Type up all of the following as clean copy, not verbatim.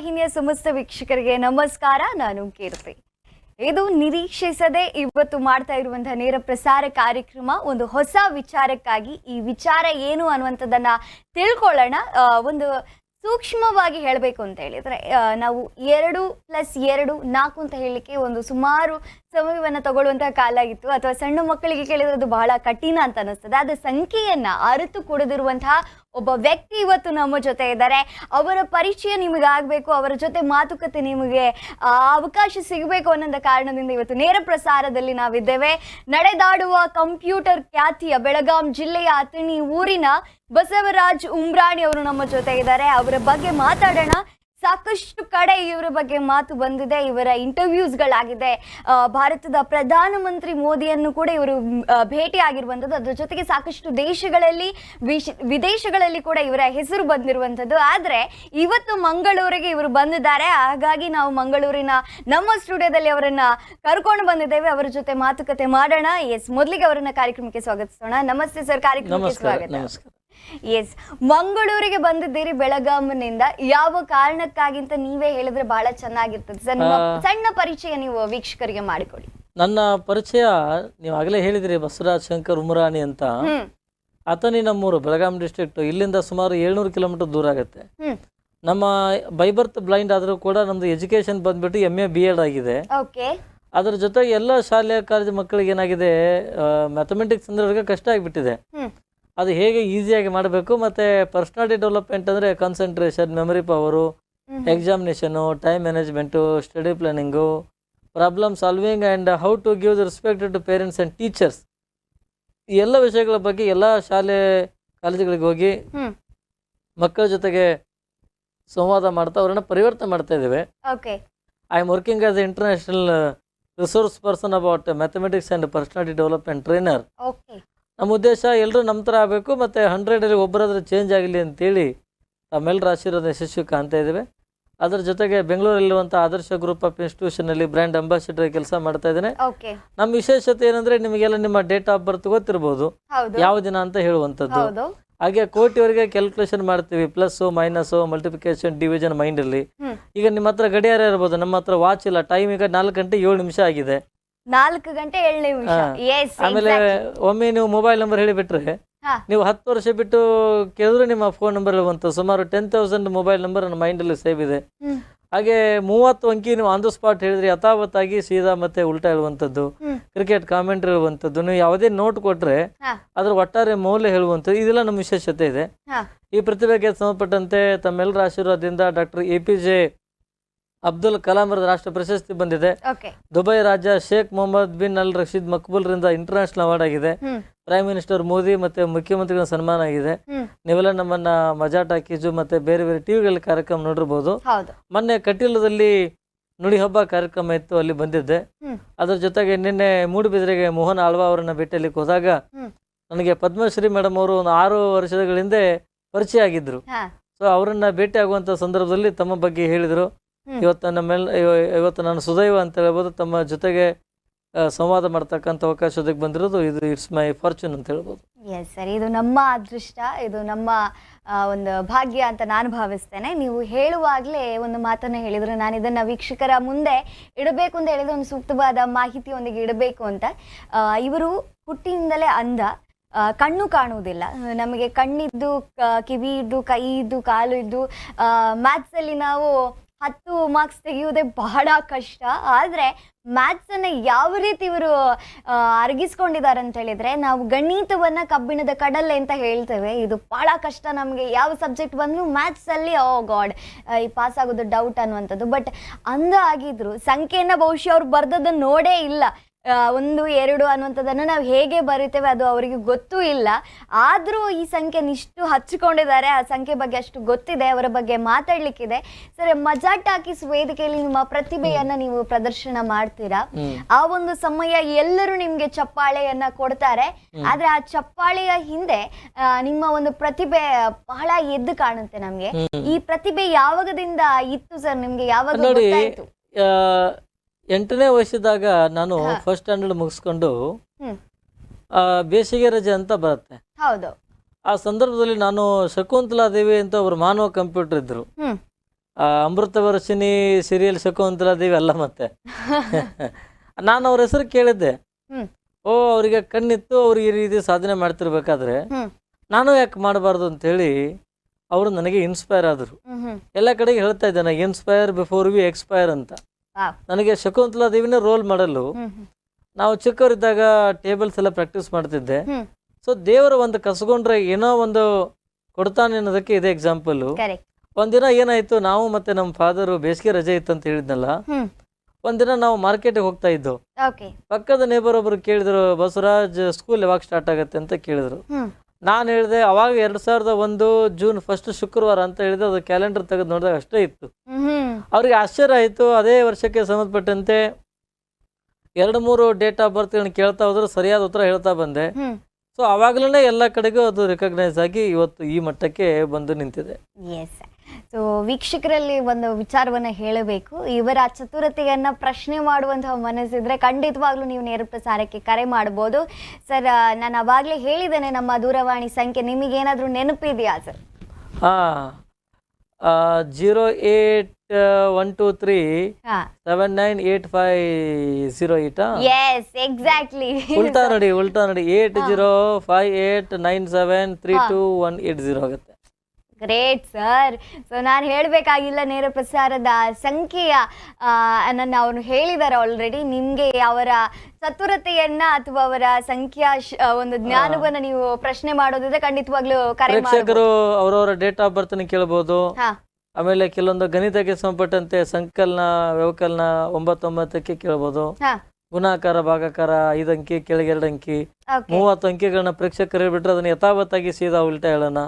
ವಾಹಿನಿಯ ಸಮಸ್ತ ವೀಕ್ಷಕರಿಗೆ ನಮಸ್ಕಾರ. ನಾನು ಕೀರ್ತಿ. ಇದು ನಿರೀಕ್ಷಿಸದೆ ಇವತ್ತು ಮಾಡ್ತಾ ಇರುವಂತಹ ನೇರ ಪ್ರಸಾರ ಕಾರ್ಯಕ್ರಮ ಒಂದು ಹೊಸ ವಿಚಾರಕ್ಕಾಗಿ. ಈ ವಿಚಾರ ಏನು ಅನ್ನುವಂಥದ್ದನ್ನ ತಿಳ್ಕೊಳ್ಳೋಣ. ಒಂದು ಸೂಕ್ಷ್ಮವಾಗಿ ಹೇಳಬೇಕು ಅಂತ ಹೇಳಿದ್ರೆ ನಾವು 2+2 4 ಅಂತ ಹೇಳಲಿಕ್ಕೆ ಒಂದು ಸುಮಾರು ಸಮಯವನ್ನು ತಗೊಳ್ಳುವಂತಹ ಕಾಲ ಆಗಿತ್ತು. ಅಥವಾ ಸಣ್ಣ ಮಕ್ಕಳಿಗೆ ಕೇಳಿದ್ರೆ ಅದು ಬಹಳ ಕಠಿಣ ಅಂತ ಅನಿಸ್ತದೆ. ಆದ ಸಂಖ್ಯೆಯನ್ನ ಅರಿತು ಕುಡಿದಿರುವಂತಹ ಒಬ್ಬ ವ್ಯಕ್ತಿ ಇವತ್ತು ನಮ್ಮ ಜೊತೆ ಇದ್ದಾರೆ. ಅವರ ಪರಿಚಯ ನಿಮಗೆ ಆಗಬೇಕು, ಅವರ ಜೊತೆ ಮಾತುಕತೆ ನಿಮಗೆ ಅವಕಾಶ ಸಿಗಬೇಕು ಅನ್ನೋ ಕಾರಣದಿಂದ ಇವತ್ತು ನೇರ ಪ್ರಸಾರದಲ್ಲಿ ನಾವಿದ್ದೇವೆ. ನಡೆದಾಡುವ ಕಂಪ್ಯೂಟರ್ ಖ್ಯಾತಿಯ ಬೆಳಗಾಂ ಜಿಲ್ಲೆಯ ಅಥಣಿ ಊರಿನ ಬಸವರಾಜ್ ಉಮ್ರಾಣಿ ಅವರು ನಮ್ಮ ಜೊತೆ ಇದ್ದಾರೆ. ಅವರ ಬಗ್ಗೆ ಮಾತಾಡೋಣ. ಸಾಕಷ್ಟು ಕಡೆ ಇವರ ಬಗ್ಗೆ ಮಾತು ಬಂದಿದೆ, ಇವರ ಇಂಟರ್ವ್ಯೂಸ್ಗಳಾಗಿದೆ. ಭಾರತದ ಪ್ರಧಾನಮಂತ್ರಿ ಮೋದಿಯನ್ನು ಕೂಡ ಇವರು ಭೇಟಿ ಆಗಿರುವಂಥದ್ದು. ಅದ್ರ ಜೊತೆಗೆ ಸಾಕಷ್ಟು ದೇಶಗಳಲ್ಲಿ ವಿದೇಶಗಳಲ್ಲಿ ಕೂಡ ಇವರ ಹೆಸರು ಬಂದಿರುವಂಥದ್ದು. ಆದರೆ ಇವತ್ತು ಮಂಗಳೂರಿಗೆ ಇವರು ಬಂದಿದ್ದಾರೆ. ಹಾಗಾಗಿ ನಾವು ಮಂಗಳೂರಿನ ನಮ್ಮ ಸ್ಟುಡಿಯೋದಲ್ಲಿ ಅವರನ್ನ ಕರ್ಕೊಂಡು ಬಂದಿದ್ದೇವೆ. ಅವರ ಜೊತೆ ಮಾತುಕತೆ ಮಾಡೋಣ. ಮೊದಲಿಗೆ ಅವರನ್ನ ಕಾರ್ಯಕ್ರಮಕ್ಕೆ ಸ್ವಾಗತಿಸೋಣ. ನಮಸ್ತೆ ಸರ್, ಕಾರ್ಯಕ್ರಮಕ್ಕೆ ಸ್ವಾಗತ. ಮಂಗಳೂರಿಗೆ ಬಂದಿದ್ದೀರಿ ಬೆಳಗಾಂನಿಂದ. ಯಾವ ಕಾರಣಕ್ಕಾಗಿಂತ ನೀವೇ ಹೇಳಿದ್ರೆ ಬಹಳ ಚೆನ್ನಾಗಿರ್ತದೆ ಸರ್. ನಿಮ್ಮ ಸಣ್ಣ ಪರಿಚಯ ನೀವು ವೀಕ್ಷಕರಿಗೆ ಮಾಡಿಕೊಡಿ. ನನ್ನ ಪರಿಚಯ ನೀವು ಆಗಲೇ ಹೇಳಿದ್ರಿ, ಬಸವರಾಜ್ ಶಂಕರ್ ಉಮರಾಣಿ ಅಂತ. ಅಥಣಿ ನಮ್ಮೂರು, ಬೆಳಗಾಂ ಡಿಸ್ಟ್ರಿಕ್ಟ್. ಇಲ್ಲಿಂದ ಸುಮಾರು 700 ಕಿಲೋಮೀಟರ್ ದೂರ ಆಗುತ್ತೆ. ನಮ್ಮ ಬೈ ಬರ್ತ್ ಬ್ಲೈಂಡ್ ಆದ್ರೂ ಕೂಡ ನಮ್ದು ಎಜುಕೇಶನ್ ಬಂದ್ಬಿಟ್ಟು MA BEd ಆಗಿದೆ. ಅದ್ರ ಜೊತೆಗೆ ಎಲ್ಲ ಶಾಲೆ ಕಾಲೇಜು ಮಕ್ಕಳಿಗೆ ಏನಾಗಿದೆ, ಮ್ಯಾಥಮೆಟಿಕ್ಸ್ ಅಂದ್ರೆ ಅವ್ರಿಗೆ ಕಷ್ಟ ಆಗಿಬಿಟ್ಟಿದೆ. ಅದು ಹೇಗೆ ಈಸಿಯಾಗಿ ಮಾಡಬೇಕು, ಮತ್ತು ಪರ್ಸ್ನಾಲಿಟಿ ಡೆವಲಪ್ಮೆಂಟ್ ಅಂದರೆ concentration, memory power, examination, time management, study planning, problem solving and how to give the respect to parents and teachers, ಈ ಎಲ್ಲ ವಿಷಯಗಳ ಬಗ್ಗೆ ಎಲ್ಲ ಶಾಲೆ ಕಾಲೇಜುಗಳಿಗೆ ಹೋಗಿ ಮಕ್ಕಳ ಜೊತೆಗೆ ಸಂವಾದ ಮಾಡ್ತಾ ಅವರನ್ನು ಪರಿವರ್ತನೆ ಮಾಡ್ತಾ ಇದ್ದೇವೆ. I am working as A international resource person about mathematics and personality development trainer. ನಮ್ಮ ಉದ್ದೇಶ ಎಲ್ಲರೂ ನಮ್ಮ ಥರ ಆಗಬೇಕು, ಮತ್ತು 100ರಲ್ಲಿ ಒಬ್ಬರಾದ್ರೆ ಚೇಂಜ್ ಆಗಲಿ ಅಂತೇಳಿ ತಮ್ಮೆಲ್ಲರ ಆಶೀರ್ವಾದ ಯಶಸ್ವಿ ಕಾಣ್ತಾ ಇದ್ದೇವೆ. ಅದರ ಜೊತೆಗೆ ಬೆಂಗಳೂರಲ್ಲಿರುವಂಥ ಆದರ್ಶ ಗ್ರೂಪ್ ಆಫ್ ಇನ್ಸ್ಟಿಟ್ಯೂಷನಲ್ಲಿ ಬ್ರ್ಯಾಂಡ್ ಅಂಬಾಸಿಡರ್ ಕೆಲಸ ಮಾಡ್ತಾ ಇದ್ದೇನೆ. ನಮ್ಮ ವಿಶೇಷತೆ ಏನಂದರೆ, ನಿಮಗೆಲ್ಲ ನಿಮ್ಮ ಡೇಟ್ ಆಫ್ ಬರ್ತ್ ಗೊತ್ತಿರ್ಬೋದು, ಯಾವ ದಿನ ಅಂತ ಹೇಳುವಂಥದ್ದು. ಹಾಗೆ ಕೋಟಿವರೆಗೆ ಕ್ಯಾಲ್ಕುಲೇಷನ್ ಮಾಡ್ತೀವಿ, ಪ್ಲಸ್ಸು ಮೈನಸ್ಸು ಮಲ್ಟಿಪ್ಲಿಕೇಶನ್ ಡಿವಿಷನ್ ಮೈಂಡಲ್ಲಿ. ಈಗ ನಿಮ್ಮ ಹತ್ರ ಗಡಿಯಾರ ಇರ್ಬೋದು, ನಮ್ಮ ಹತ್ರ ವಾಚ್ ಇಲ್ಲ. ಟೈಮ್ ಈಗ 4 ಗಂಟೆ 7 ನಿಮಿಷ ಆಗಿದೆ. 4 ಗಂಟೆ 7 ನಿಮಿಷ. ಆಮೇಲೆ ಒಮ್ಮೆ ನೀವು ಮೊಬೈಲ್ ನಂಬರ್ ಹೇಳಿಬಿಟ್ರೆ, ನೀವು 10 ವರ್ಷ ಬಿಟ್ಟು ಕೇಳಿದ್ರೆ ನಿಮ್ಮ ಫೋನ್ ನಂಬರ್ ಇರುವಂತ ಸುಮಾರು 10,000 ಮೊಬೈಲ್ ನಂಬರ್ ನನ್ನ ಮೈಂಡಲ್ಲಿ ಸೇವ್ ಇದೆ. ಹಾಗೆ 30 ಅಂಕಿ ನೀವು ಆನ್ ದ ಸ್ಪಾಟ್ ಹೇಳಿದ್ರೆ ಯಥಾವತ್ತಾಗಿ ಸೀದಾ ಮತ್ತೆ ಉಲ್ಟಾ ಹೇಳುವಂಥದ್ದು, ಕ್ರಿಕೆಟ್ ಕಾಮೆಂಟ್ರಿ ಹೇಳುವಂಥದ್ದು, ನೀವು ಯಾವುದೇ ನೋಟ್ ಕೊಟ್ರೆ ಅದ್ರ ಒಟ್ಟಾರೆ ಮೌಲ್ಯ ಹೇಳುವಂಥದ್ದು, ಇದೆಲ್ಲ ನಮ್ಮ ವಿಶೇಷತೆ ಇದೆ. ಈ ಪ್ರತಿಭೆಗೆ ಸಂಬಂಧಪಟ್ಟಂತೆ ತಮ್ಮೆಲ್ಲರ ಆಶೀರ್ವಾದದಿಂದ ಡಾಕ್ಟರ್ APJ ಅಬ್ದುಲ್ ಕಲಾಂ ಅವರ ರಾಷ್ಟ್ರ ಪ್ರಶಸ್ತಿ ಬಂದಿದೆ. ದುಬೈ ರಾಜ ಶೇಖ್ ಮೊಹಮ್ಮದ್ ಬಿನ್ ಅಲ್ ರಶೀದ್ ಮಕ್ಬೂಲ್ರಿಂದ ಇಂಟರ್ನ್ಯಾಷನಲ್ ಅವಾರ್ಡ್ ಆಗಿದೆ. ಪ್ರೈಮ್ ಮಿನಿಸ್ಟರ್ ಮೋದಿ ಮತ್ತೆ ಮುಖ್ಯಮಂತ್ರಿಗಳ ಸನ್ಮಾನ ಆಗಿದೆ. ನೀವೆಲ್ಲ ನಮ್ಮನ್ನ ಮಜಾ ಟಾಕೀಸು ಮತ್ತೆ ಬೇರೆ ಬೇರೆ ಟಿವಿಗಳಲ್ಲಿ ಕಾರ್ಯಕ್ರಮ ನೋಡಿರ್ಬೋದು. ಮೊನ್ನೆ ಕಟೀಲದಲ್ಲಿ ನುಡಿ ಹಬ್ಬ ಕಾರ್ಯಕ್ರಮ ಇತ್ತು, ಅಲ್ಲಿ ಬಂದಿದ್ದೆ. ಅದ್ರ ಜೊತೆಗೆ ನಿನ್ನೆ ಮೂಡುಬಿದ್ರೆಗೆ ಮೋಹನ್ ಆಳ್ವಾ ಅವರನ್ನ ಭೇಟಿಯಲ್ಲಿಕ್ಕೆ ಹೋದಾಗ ನನಗೆ ಪದ್ಮಶ್ರೀ ಮೇಡಮ್ ಅವರು ಒಂದು 6 ವರ್ಷಗಳ ಹಿಂದೆ ಪರಿಚಯ ಆಗಿದ್ರು. ಸೊ ಅವರನ್ನ ಭೇಟಿ ಆಗುವಂತ ಸಂದರ್ಭದಲ್ಲಿ ತಮ್ಮ ಬಗ್ಗೆ ಹೇಳಿದ್ರು. ಇವತ್ತು ನಾನು ಸುದೈವ ಅಂತ ಹೇಳ್ಬೋದು, ತಮ್ಮ ಜೊತೆಗೆ ಸಂವಾದ ಮಾಡ್ತಕ್ಕಂಥ ಅವಕಾಶ ಬಂದಿರೋದು. ಇದು ಇಟ್ಸ್ ಮೈ ಫಾರ್ಚೂನ್ ಅಂತ ಹೇಳ್ಬೋದು. ಸರ್, ಇದು ನಮ್ಮ ಅದೃಷ್ಟ, ಇದು ನಮ್ಮ ಒಂದು ಭಾಗ್ಯ ಅಂತ ನಾನು ಭಾವಿಸ್ತೇನೆ. ನೀವು ಹೇಳುವಾಗಲೇ ಒಂದು ಮಾತನ್ನು ಹೇಳಿದ್ರು, ನಾನು ಇದನ್ನು ವೀಕ್ಷಕರ ಮುಂದೆ ಇಡಬೇಕು ಅಂತ ಹೇಳಿದ್ರೆ ಒಂದು ಸೂಕ್ತವಾದ ಮಾಹಿತಿಯೊಂದಿಗೆ ಇಡಬೇಕು ಅಂತ. ಇವರು ಹುಟ್ಟಿನಿಂದಲೇ ಅಂಧ, ಕಣ್ಣು ಕಾಣುವುದಿಲ್ಲ. ನಮಗೆ ಕಣ್ಣಿದ್ದು, ಕಿವಿ ಇದ್ದು, ಕೈ ಇದ್ದು, ಕಾಲು ಇದ್ದು, ಮ್ಯಾಥ್ಸಲ್ಲಿ ನಾವು 10 ಮಾರ್ಕ್ಸ್ ತೆಗೆಯುವುದೇ ಬಹಳ ಕಷ್ಟ. ಆದರೆ ಮ್ಯಾಥ್ಸನ್ನು ಯಾವ ರೀತಿ ಇವರು ಅರಗಿಸ್ಕೊಂಡಿದ್ದಾರೆ ಅಂತ ಹೇಳಿದರೆ, ನಾವು ಗಣಿತವನ್ನು ಕಬ್ಬಿಣದ ಕಡಲೆ ಅಂತ ಹೇಳ್ತೇವೆ. ಇದು ಬಹಳ ಕಷ್ಟ ನಮಗೆ. ಯಾವ ಸಬ್ಜೆಕ್ಟ್ ಬಂದರೂ ಮ್ಯಾಥ್ಸಲ್ಲಿ ಓ ಗಾಡ್ ಈ ಪಾಸ್ ಆಗೋದು ಡೌಟ್ ಅನ್ನುವಂಥದ್ದು. ಬಟ್ ಅಂದ ಆಗಿದ್ರು ಸಂಖ್ಯೆಯನ್ನು ಬಹುಶಃ ಅವ್ರು ಬರ್ದದ್ದನ್ನು ನೋಡೇ ಇಲ್ಲ. 1 2 ಅನ್ನುವಂಥದ್ದನ್ನು ನಾವು ಹೇಗೆ ಬರೀತೇವೆ ಅದು ಅವರಿಗೆ ಗೊತ್ತೂ ಇಲ್ಲ. ಆದರೂ ಈ ಸಂಖ್ಯೆ ಇಷ್ಟು ಹಚ್ಚಿಕೊಂಡಿದ್ದಾರೆ. ಆ ಸಂಖ್ಯೆ ಬಗ್ಗೆ ಅಷ್ಟು ಗೊತ್ತಿದೆ, ಅವರ ಬಗ್ಗೆ ಮಾತಾಡ್ಲಿಕ್ಕಿದೆ. ಸರ್, ಮಜಾ ಟಾಕೀಸ್ ವೇದಿಕೆಯಲ್ಲಿ ನಿಮ್ಮ ಪ್ರತಿಭೆಯನ್ನ ನೀವು ಪ್ರದರ್ಶನ ಮಾಡ್ತೀರಾ. ಆ ಒಂದು ಸಮಯ ಎಲ್ಲರೂ ನಿಮ್ಗೆ ಚಪ್ಪಾಳೆಯನ್ನ ಕೊಡ್ತಾರೆ. ಆದ್ರೆ ಆ ಚಪ್ಪಾಳೆಯ ಹಿಂದೆ ನಿಮ್ಮ ಒಂದು ಪ್ರತಿಭೆ ಬಹಳ ಎದ್ದು ಕಾಣುತ್ತೆ ನಮ್ಗೆ. ಈ ಪ್ರತಿಭೆ ಯಾವಾಗದಿಂದ ಇತ್ತು ಸರ್ ನಿಮ್ಗೆ? ಯಾವಾಗ ಗೊತ್ತಾಯ್ತು? 8ನೇ ವಯಸ್ಸಿದಾಗ ನಾನು ಫಸ್ಟ್ ಸ್ಟ್ಯಾಂಡರ್ಡ್ ಮುಗಿಸ್ಕೊಂಡು ಬೇಸಿಗೆ ರಜೆ ಅಂತ ಬರುತ್ತೆ. ಆ ಸಂದರ್ಭದಲ್ಲಿ ನಾನು ಶಕುಂತಲಾ ದೇವಿ ಅಂತ ಒಬ್ರು ಮಾನವ ಕಂಪ್ಯೂಟರ್ ಇದ್ರು. ಅಮೃತ ವರ್ಷಿಣಿ ಸೀರಿಯಲ್ ಶಕುಂತಲಾ ದೇವಿ ಅಲ್ಲ ಮತ್ತೆ. ನಾನು ಅವ್ರ ಹೆಸರು ಕೇಳಿದ್ದೆ. ಓ ಅವರಿಗೆ ಕಣ್ಣಿತ್ತು, ಅವ್ರಿಗೆ ಈ ರೀತಿ ಸಾಧನೆ ಮಾಡ್ತಿರ್ಬೇಕಾದ್ರೆ ನಾನು ಯಾಕೆ ಮಾಡಬಾರ್ದು ಅಂತೇಳಿ ಅವರು ನನಗೆ ಇನ್ಸ್ಪೈರ್ ಆದರು. ಎಲ್ಲ ಕಡೆಗೆ ಹೇಳ್ತಾ ಇದ್ದಾನೆ, ಇನ್ಸ್ಪೈರ್ ಬಿಫೋರ್ ವಿ ಎಕ್ಸ್ಪೈರ್ ಅಂತ. ನನಗೆ ಶಕುಂತಲಾ ದೇವಿನ ರೋಲ್ ಮಾಡಲು ನಾವು ಚಿಕ್ಕವರಿದ್ದಾಗ ಟೇಬಲ್ಸ್ ಎಲ್ಲ ಪ್ರಾಕ್ಟೀಸ್ ಮಾಡ್ತಿದ್ದೆ. ಸೊ ದೇವರು ಒಂದು ಕಸ್ಕೊಂಡ್ರೆ ಏನೋ ಒಂದು ಕೊಡ್ತಾನೆ ಅನ್ನೋದಕ್ಕೆ ಇದೇ ಎಕ್ಸಾಂಪಲ್. ಒಂದಿನ ಏನಾಯ್ತು, ನಾವು ಮತ್ತೆ ನಮ್ಮ ಫಾದರು ಬೇಸಿಗೆ ರಜೆ ಇತ್ತು ಅಂತ ಹೇಳಿದ್ನಲ್ಲ, ಒಂದಿನ ನಾವು ಮಾರ್ಕೆಟಿಗೆ ಹೋಗ್ತಾ ಇದ್ದೋ. ಪಕ್ಕದ ನೇಬರ್ ಒಬ್ರು ಕೇಳಿದ್ರು, ಬಸವರಾಜ್ ಸ್ಕೂಲ್ ಯಾವಾಗ ಸ್ಟಾರ್ಟ್ ಆಗತ್ತೆ ಅಂತ ಕೇಳಿದ್ರು. ನಾನು ಹೇಳಿದೆ ಅವಾಗ 2001 ಜೂನ್ 1 ಶುಕ್ರವಾರ ಅಂತ ಹೇಳಿದೆ. ಅದು ಕ್ಯಾಲೆಂಡರ್ ತೆಗೆದು ನೋಡಿದಾಗ ಅಷ್ಟೇ ಇತ್ತು. ಅವ್ರಿಗೆ ಆಶ್ಚರ್ಯ ಆಯ್ತು. ಅದೇ ವರ್ಷಕ್ಕೆ ಸಂಬಂಧಪಟ್ಟಂತೆ 2-3 ಡೇಟ್ ಆಫ್ ಬರ್ತ್ ಕೇಳ್ತಾ ಹೋದ್ರು, ಸರಿಯಾದ ಉತ್ತರ ಹೇಳ್ತಾ ಬಂದೆ. ಸೊ ಅವಾಗ್ಲೇ ಎಲ್ಲ ಕಡೆಗೂ ಅದು ರೆಕಗ್ನೈಸ್ ಆಗಿ ಇವತ್ತು ಈ ಮಟ್ಟಕ್ಕೆ ಬಂದು ನಿಂತಿದೆ. ಸೊ ವೀಕ್ಷಕರಲ್ಲಿ ಒಂದು ವಿಚಾರವನ್ನ ಹೇಳಬೇಕು. ಇವರ ಚತುರತೆಯನ್ನ ಪ್ರಶ್ನೆ ಮಾಡುವಂತಹ ಮನಸ್ಸಿದ್ರೆ ಖಂಡಿತವಾಗ್ಲೂ ನೀವು ನೇರ ಪ್ರಸಾರಕ್ಕೆ ಕರೆ ಮಾಡಬಹುದು. ಸರ್, ನಾನು ಅವಾಗಲೇ ಹೇಳಿದ್ದೇನೆ ನಮ್ಮ ದೂರವಾಣಿ ಸಂಖ್ಯೆ, ನಿಮಗೇನಾದ್ರೂ ನೆನಪಿದೆಯಾ ಸರ್? 08123798508. S, exactly. ಉಲ್ಟಾ ನೋಡಿ 805897321880 ಆಗುತ್ತೆ. Great sir. ಸೊ ನಾನು ಹೇಳಬೇಕಾಗಿಲ್ಲ, ನೇರ ಪ್ರಸಾರದ ಸಂಖ್ಯೆಯ ನನ್ನ ಅವರು ಹೇಳಿದ್ದಾರೆ ಆಲ್ರೆಡಿ. ನಿಮಗೆ ಅವರ ಚತುರತೆಯನ್ನ ಅಥವಾ ಅವರ ಸಂಖ್ಯಾ ಒಂದು ಜ್ಞಾನವನ್ನ ನೀವು ಪ್ರಶ್ನೆ ಮಾಡೋದಿದ್ರೆ ಖಂಡಿತವಾಗ್ಲೂ ಕರೆ ಪ್ರೇಕ್ಷಕರು ಅವರವರ ಡೇಟ್ ಆಫ್ ಬರ್ತ್ ಕೇಳಬಹುದು. ಆಮೇಲೆ ಕೆಲವೊಂದು ಗಣಿತಕ್ಕೆ ಸಂಬಂಧಪಟ್ಟಂತೆ ಸಂಕಲನ ವ್ಯವಕಲನ 99ಕ್ಕೆ ಕೇಳಬಹುದು. ಗುಣಾಕಾರ ಭಾಗಾಕಾರ 5 ಅಂಕಿ ಕೆಳಗೆ 2 ಅಂಕಿ 30 ಅಂಕಿಗಳನ್ನ ಪ್ರೇಕ್ಷಕರು ಹೇಳ್ಬಿಟ್ರೆ ಅದನ್ನ ಯಥಾವತ್ತಾಗಿ ಸೀದಾ ಉಲ್ಟಾ ಹೇಳೋಣ.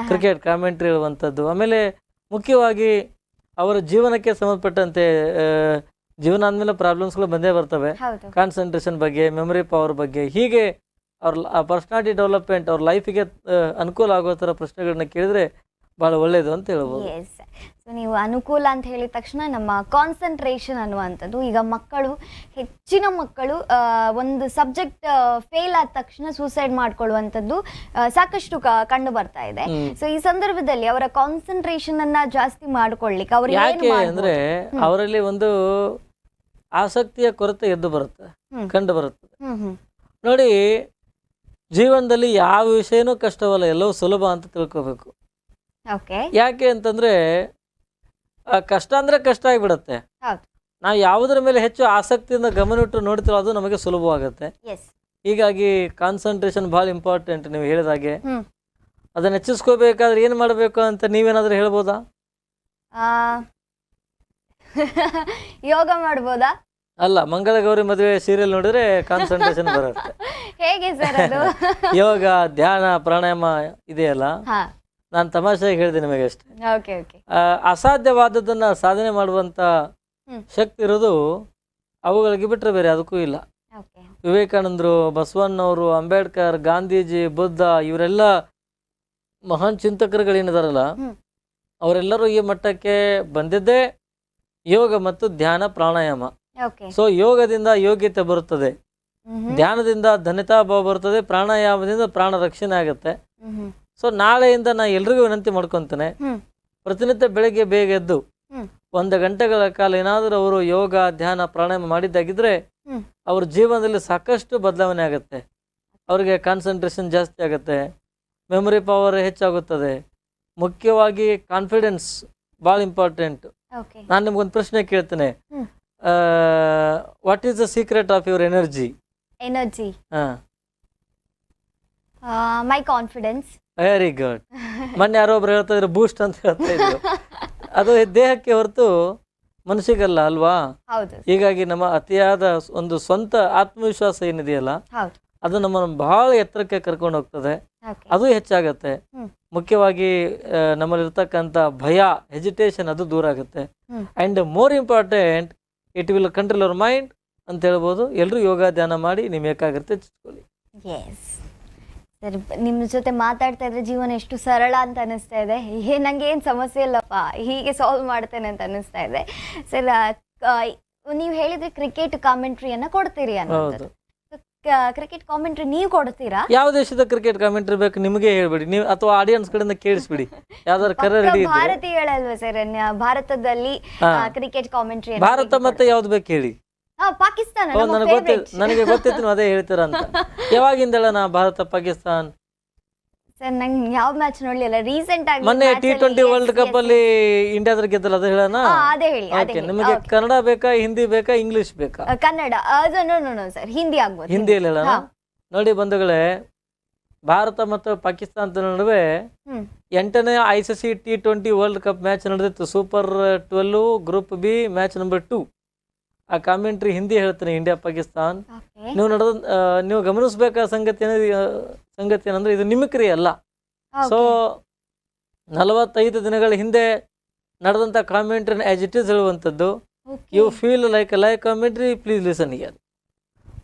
ಕ್ರಿಕೆಟ್ ಕಾಮೆಂಟ್ರಿ ಹೇಳುವಂಥದ್ದು. ಆಮೇಲೆ ಮುಖ್ಯವಾಗಿ ಅವರ ಜೀವನಕ್ಕೆ ಸಂಬಂಧಪಟ್ಟಂತೆ ಜೀವನ ಅಂದಮೇಲೆ ಪ್ರಾಬ್ಲಮ್ಸ್ಗಳು ಬಂದೇ ಬರ್ತವೆ. ಕಾನ್ಸಂಟ್ರೇಷನ್ ಬಗ್ಗೆ, ಮೆಮೊರಿ ಪವರ್ ಬಗ್ಗೆ, ಹೀಗೆ ಅವ್ರ ಪರ್ಸನಾಲಿಟಿ ಡೆವಲಪ್ಮೆಂಟ್, ಅವ್ರ ಲೈಫಿಗೆ ಅನುಕೂಲ ಆಗೋ ಥರ ಪ್ರಶ್ನೆಗಳನ್ನ ಕೇಳಿದ್ರೆ ಭಾಳ ಒಳ್ಳೇದು ಅಂತ ಹೇಳ್ಬೋದು. ಸೊ ನೀವು ಅನುಕೂಲ ಅಂತ ಹೇಳಿದ ತಕ್ಷಣ ನಮ್ಮ ಕಾನ್ಸಂಟ್ರೇಷನ್ ಅನ್ನುವಂಥದ್ದು, ಈಗ ಮಕ್ಕಳು, ಹೆಚ್ಚಿನ ಮಕ್ಕಳು ಒಂದು ಸಬ್ಜೆಕ್ಟ್ ಫೇಲ್ ಆದ ತಕ್ಷಣ ಸೂಸೈಡ್ ಮಾಡ್ಕೊಳ್ಳುವಂಥದ್ದು ಸಾಕಷ್ಟು ಕಂಡು ಬರ್ತಾ ಇದೆ. ಸೊ ಈ ಸಂದರ್ಭದಲ್ಲಿ ಅವರ ಕಾನ್ಸಂಟ್ರೇಷನ್ ಅನ್ನ ಜಾಸ್ತಿ ಮಾಡ್ಕೊಳ್ಳಿಕ್ಕೆ ಅವ್ರು ಯಾಕೆ ಅಂದ್ರೆ ಅವರಲ್ಲಿ ಒಂದು ಆಸಕ್ತಿಯ ಕೊರತೆ ಎದ್ದು ಬರುತ್ತೆ, ಕಂಡು ಬರುತ್ತೆ. ನೋಡಿ, ಜೀವನದಲ್ಲಿ ಯಾವ ವಿಷಯನೂ ಕಷ್ಟವಲ್ಲ, ಎಲ್ಲವೂ ಸುಲಭ ಅಂತ ತಿಳ್ಕೋಬೇಕು. ಯಾಕೆ ಅಂತಂದ್ರೆ ಕಷ್ಟ ಅಂದ್ರೆ ಕಷ್ಟ ಆಗಿಬಿಡತ್ತೆ. ನಾವು ಯಾವುದರ ಮೇಲೆ ಹೆಚ್ಚು ಆಸಕ್ತಿಯಿಂದ ಗಮನಿಟ್ಟು ನೋಡ್ತೀವೋ ಅದು ನಮಗೆ ಸುಲಭವಾಗುತ್ತೆ. ಹೀಗಾಗಿ ಕಾನ್ಸಂಟ್ರೇಷನ್ ಬಹಳ ಇಂಪಾರ್ಟೆಂಟ್. ನೀವು ಹೇಳಿದಾಗೆ ಅದನ್ನ ಹೆಚ್ಚಿಸ್ಕೋಬೇಕಾದ್ರೆ ಏನ್ ಮಾಡಬೇಕು ಅಂತ ನೀವೇನಾದ್ರೂ ಹೇಳ್ಬೋದಾ? ಯೋಗ ಮಾಡ್ಬೋದಾ? ಅಲ್ಲ, ಮಂಗಳ ಗೌರಿ ಮದುವೆ ಸೀರಿಯಲ್ ನೋಡಿದ್ರೆ ಕಾನ್ಸಂಟ್ರೇಷನ್ ಬರುತ್ತೆ. ಹೇಗೆ ಸರ್ ಅದು? ಯೋಗ, ಧ್ಯಾನ, ಪ್ರಾಣಾಯಾಮ ಇದೆಯಲ್ಲ, ನಾನು ತಮಾಷೆಗೆ ಹೇಳಿದೆ ನಿಮಗೆ ಅಷ್ಟೇ. ಅಸಾಧ್ಯವಾದದನ್ನ ಸಾಧನೆ ಮಾಡುವಂತ ಶಕ್ತಿ ಇರೋದು ಅವುಗಳಿಗೆ ಬಿಟ್ಟರೆ ಬೇರೆ ಅದಕ್ಕೂ ಇಲ್ಲ. ವಿವೇಕಾನಂದರು, ಬಸವಣ್ಣವರು, ಅಂಬೇಡ್ಕರ್, ಗಾಂಧೀಜಿ, ಬುದ್ಧ, ಇವರೆಲ್ಲ ಮಹಾನ್ ಚಿಂತಕರುಗಳೇನಿದಾರಲ್ಲ, ಅವರೆಲ್ಲರೂ ಈ ಮಟ್ಟಕ್ಕೆ ಬಂದಿದ್ದೇ ಯೋಗ ಮತ್ತು ಧ್ಯಾನ, ಪ್ರಾಣಾಯಾಮ. ಸೊ ಯೋಗದಿಂದ ಯೋಗ್ಯತೆ ಬರುತ್ತದೆ, ಧ್ಯಾನದಿಂದ ಧನ್ಯತಾಭಾವ ಬರುತ್ತದೆ, ಪ್ರಾಣಾಯಾಮದಿಂದ ಪ್ರಾಣ ರಕ್ಷಣೆ ಆಗುತ್ತೆ. ಸೊ ನಾಳೆಯಿಂದ ನಾ ಎಲ್ರಿಗೂ ವಿನಂತಿ ಮಾಡ್ಕೊತೇನೆ, ಪ್ರತಿನಿತ್ಯ ಬೆಳಗ್ಗೆ ಬೇಗ ಎದ್ದು 1 ಗಂಟೆಗಳ ಕಾಲ ಏನಾದರೂ ಅವರು ಯೋಗ, ಧ್ಯಾನ, ಪ್ರಾಣಾಯಾಮ ಮಾಡಿದ್ದಾಗಿದ್ರೆ ಅವ್ರ ಜೀವನದಲ್ಲಿ ಸಾಕಷ್ಟು ಬದಲಾವಣೆ ಆಗುತ್ತೆ. ಅವ್ರಿಗೆ ಕಾನ್ಸಂಟ್ರೇಷನ್ ಜಾಸ್ತಿ ಆಗುತ್ತೆ, ಮೆಮೊರಿ ಪವರ್ ಹೆಚ್ಚಾಗುತ್ತದೆ, ಮುಖ್ಯವಾಗಿ ಕಾನ್ಫಿಡೆನ್ಸ್ ಭಾಳ ಇಂಪಾರ್ಟೆಂಟ್. ನಾನು ನಿಮ್ಗೊಂದು ಪ್ರಶ್ನೆ ಕೇಳ್ತೇನೆ, what is the secret of your energy? My confidence. Very good. ಮೊನ್ನೆ ಯಾರೊಬ್ರು ಹೇಳ್ತಾ ಇದ್ರು ಬೂಸ್ಟ್ ಅಂತ ಹೇಳ್ತಾ ಇದ್ರು. ಅದು ದೇಹಕ್ಕೆ ಹೊರತು ಮನಸ್ಸಿಗಲ್ಲ ಅಲ್ವಾ? ಹೀಗಾಗಿ ನಮ್ಮ ಅತಿಯಾದ ಒಂದು ಸ್ವಂತ ಆತ್ಮವಿಶ್ವಾಸ ಏನಿದೆಯಲ್ಲ, ಅದು ನಮ್ಮನ್ನು ಬಹಳ ಎತ್ತರಕ್ಕೆ ಕರ್ಕೊಂಡು ಹೋಗ್ತದೆ, ಅದು ಹೆಚ್ಚಾಗತ್ತೆ. ಮುಖ್ಯವಾಗಿ ನಮ್ಮಲ್ಲಿರ್ತಕ್ಕಂಥ ಭಯ, ಹೆಜಿಟೇಷನ್ ಅದು ದೂರ ಆಗುತ್ತೆ. And more important, it will control our mind ಅಂತ ಹೇಳ್ಬೋದು. ಎಲ್ಲರೂ ಯೋಗ ಧ್ಯಾನ ಮಾಡಿ ನಿಮ್ಮ ಏಕಾಗ್ರತೆ ಹೆಚ್ಚಿಸ್ಕೊಳ್ಳಿ. ಸರ್, ನಿಮ್ಮ ಜೊತೆ ಮಾತಾಡ್ತಾ ಇದ್ರೆ ಜೀವನ ಎಷ್ಟು ಸರಳ ಅಂತ ಅನಿಸ್ತಾ ಇದೆ. ನಂಗೆ ಏನು ಸಮಸ್ಯೆ ಇಲ್ಲಪ್ಪ, ಹೀಗೆ ಸಾಲ್ವ್ ಮಾಡ್ತೇನೆ ಅಂತ ಅನಿಸ್ತಾ ಇದೆ. ಸರ್, ನೀವು ಹೇಳಿದ್ರೆ ಕ್ರಿಕೆಟ್ ಕಾಮೆಂಟ್ರಿಯನ್ನ ಕೊಡ್ತೀರಿ ಅನ್ನೋದು. ಕ್ರಿಕೆಟ್ ಕಾಮೆಂಟ್ರಿ ನೀವು ಕೊಡ್ತೀರಾ? ಯಾವ ದೇಶದ ಕ್ರಿಕೆಟ್ ಕಾಮೆಂಟ್ರಿ ಬೇಕು ನಿಮಗೆ ಹೇಳ್ಬಿಡಿ ನೀವು, ಅಥವಾ ಆಡಿಯನ್ಸ್ ಕಡೆಯಿಂದ ಕೇಳಿಸ್ಬಿಡಿ. ಯಾವ್ದಾದ್ರು ಕರೆ ರೆಡಿ ಇದೆ? ಭಾರತೀಯಗಳಲ್ವಾ ಸರ್ ಭಾರತದಲ್ಲಿ ಕ್ರಿಕೆಟ್ ಕಾಮೆಂಟ್ರಿ? ಭಾರತ ಮತ್ತೆ ಯಾವ್ದು ಬೇಕು ಹೇಳಿ. ಪಾಕಿಸ್ತಾನ ನನಗೆ ಗೊತ್ತಿತ್ತು ಅದೇ ಹೇಳ್ತೀರ ಅಂತ. ಯಾವಾಗಿಂದ ನಾ ಭಾರತ ಪಾಕಿಸ್ತಾನ್? ಸರ್ ನಂಗೆ ಯಾವ ಮ್ಯಾಚ್ ನೋಡ್ಲಿಲ್ಲ ರೀಸೆಂಟ್ ಆಗಿ. ಮೊನ್ನೆ T20 ವರ್ಲ್ಡ್ ಕಪ್ ಅಲ್ಲಿ ಇಂಡಿಯಾದ್ರ ಗೆದ್ದಲ್ಲ, ಅದು ಹೇಳೋಣ? ಅದೇ ಹೇಳಿ. ಓಕೆ, ನಿಮಗೆ ಕನ್ನಡ ಬೇಕಾ, ಹಿಂದಿ ಬೇಕಾ, ಇಂಗ್ಲಿಷ್ ಬೇಕಾ? ಕನ್ನಡ. ನೋ ಸರ್, ಹಿಂದಿ ಆಗ್ಬೋದು. ಹಿಂದಿಯಲ್ಲಿ ಹೇಳೋಣ. ನೋಡಿ ಬಂಧುಗಳೇ, ಭಾರತ ಮತ್ತು ಪಾಕಿಸ್ತಾನದ ನಡುವೆ 8ನೇ ICC T20 world cup match ನಡೆದಿತ್ತು. Super 12 group B match number 2. ಆ ಕಾಮೆಂಟ್ರಿ ಹಿಂದಿ ಹೇಳ್ತೀನಿ, ಇಂಡಿಯಾ ಪಾಕಿಸ್ತಾನ್. ನೀವು ಗಮನಿಸ್ಬೇಕಾ ಸಂಗತಿ ಏನಂದ್ರೆ ಇದು ನಿಮಿಕ್ರಿ ಅಲ್ಲ. ಸೊ 45 ದಿನಗಳ ಹಿಂದೆ ನಡೆದಂಥ ಕಾಮೆಂಟ್ರಿನ ಆಸ್ ಇಟ್ ಈಸ್ ಹೇಳುವಂಥದ್ದು. You feel like a live commentary, please listen here.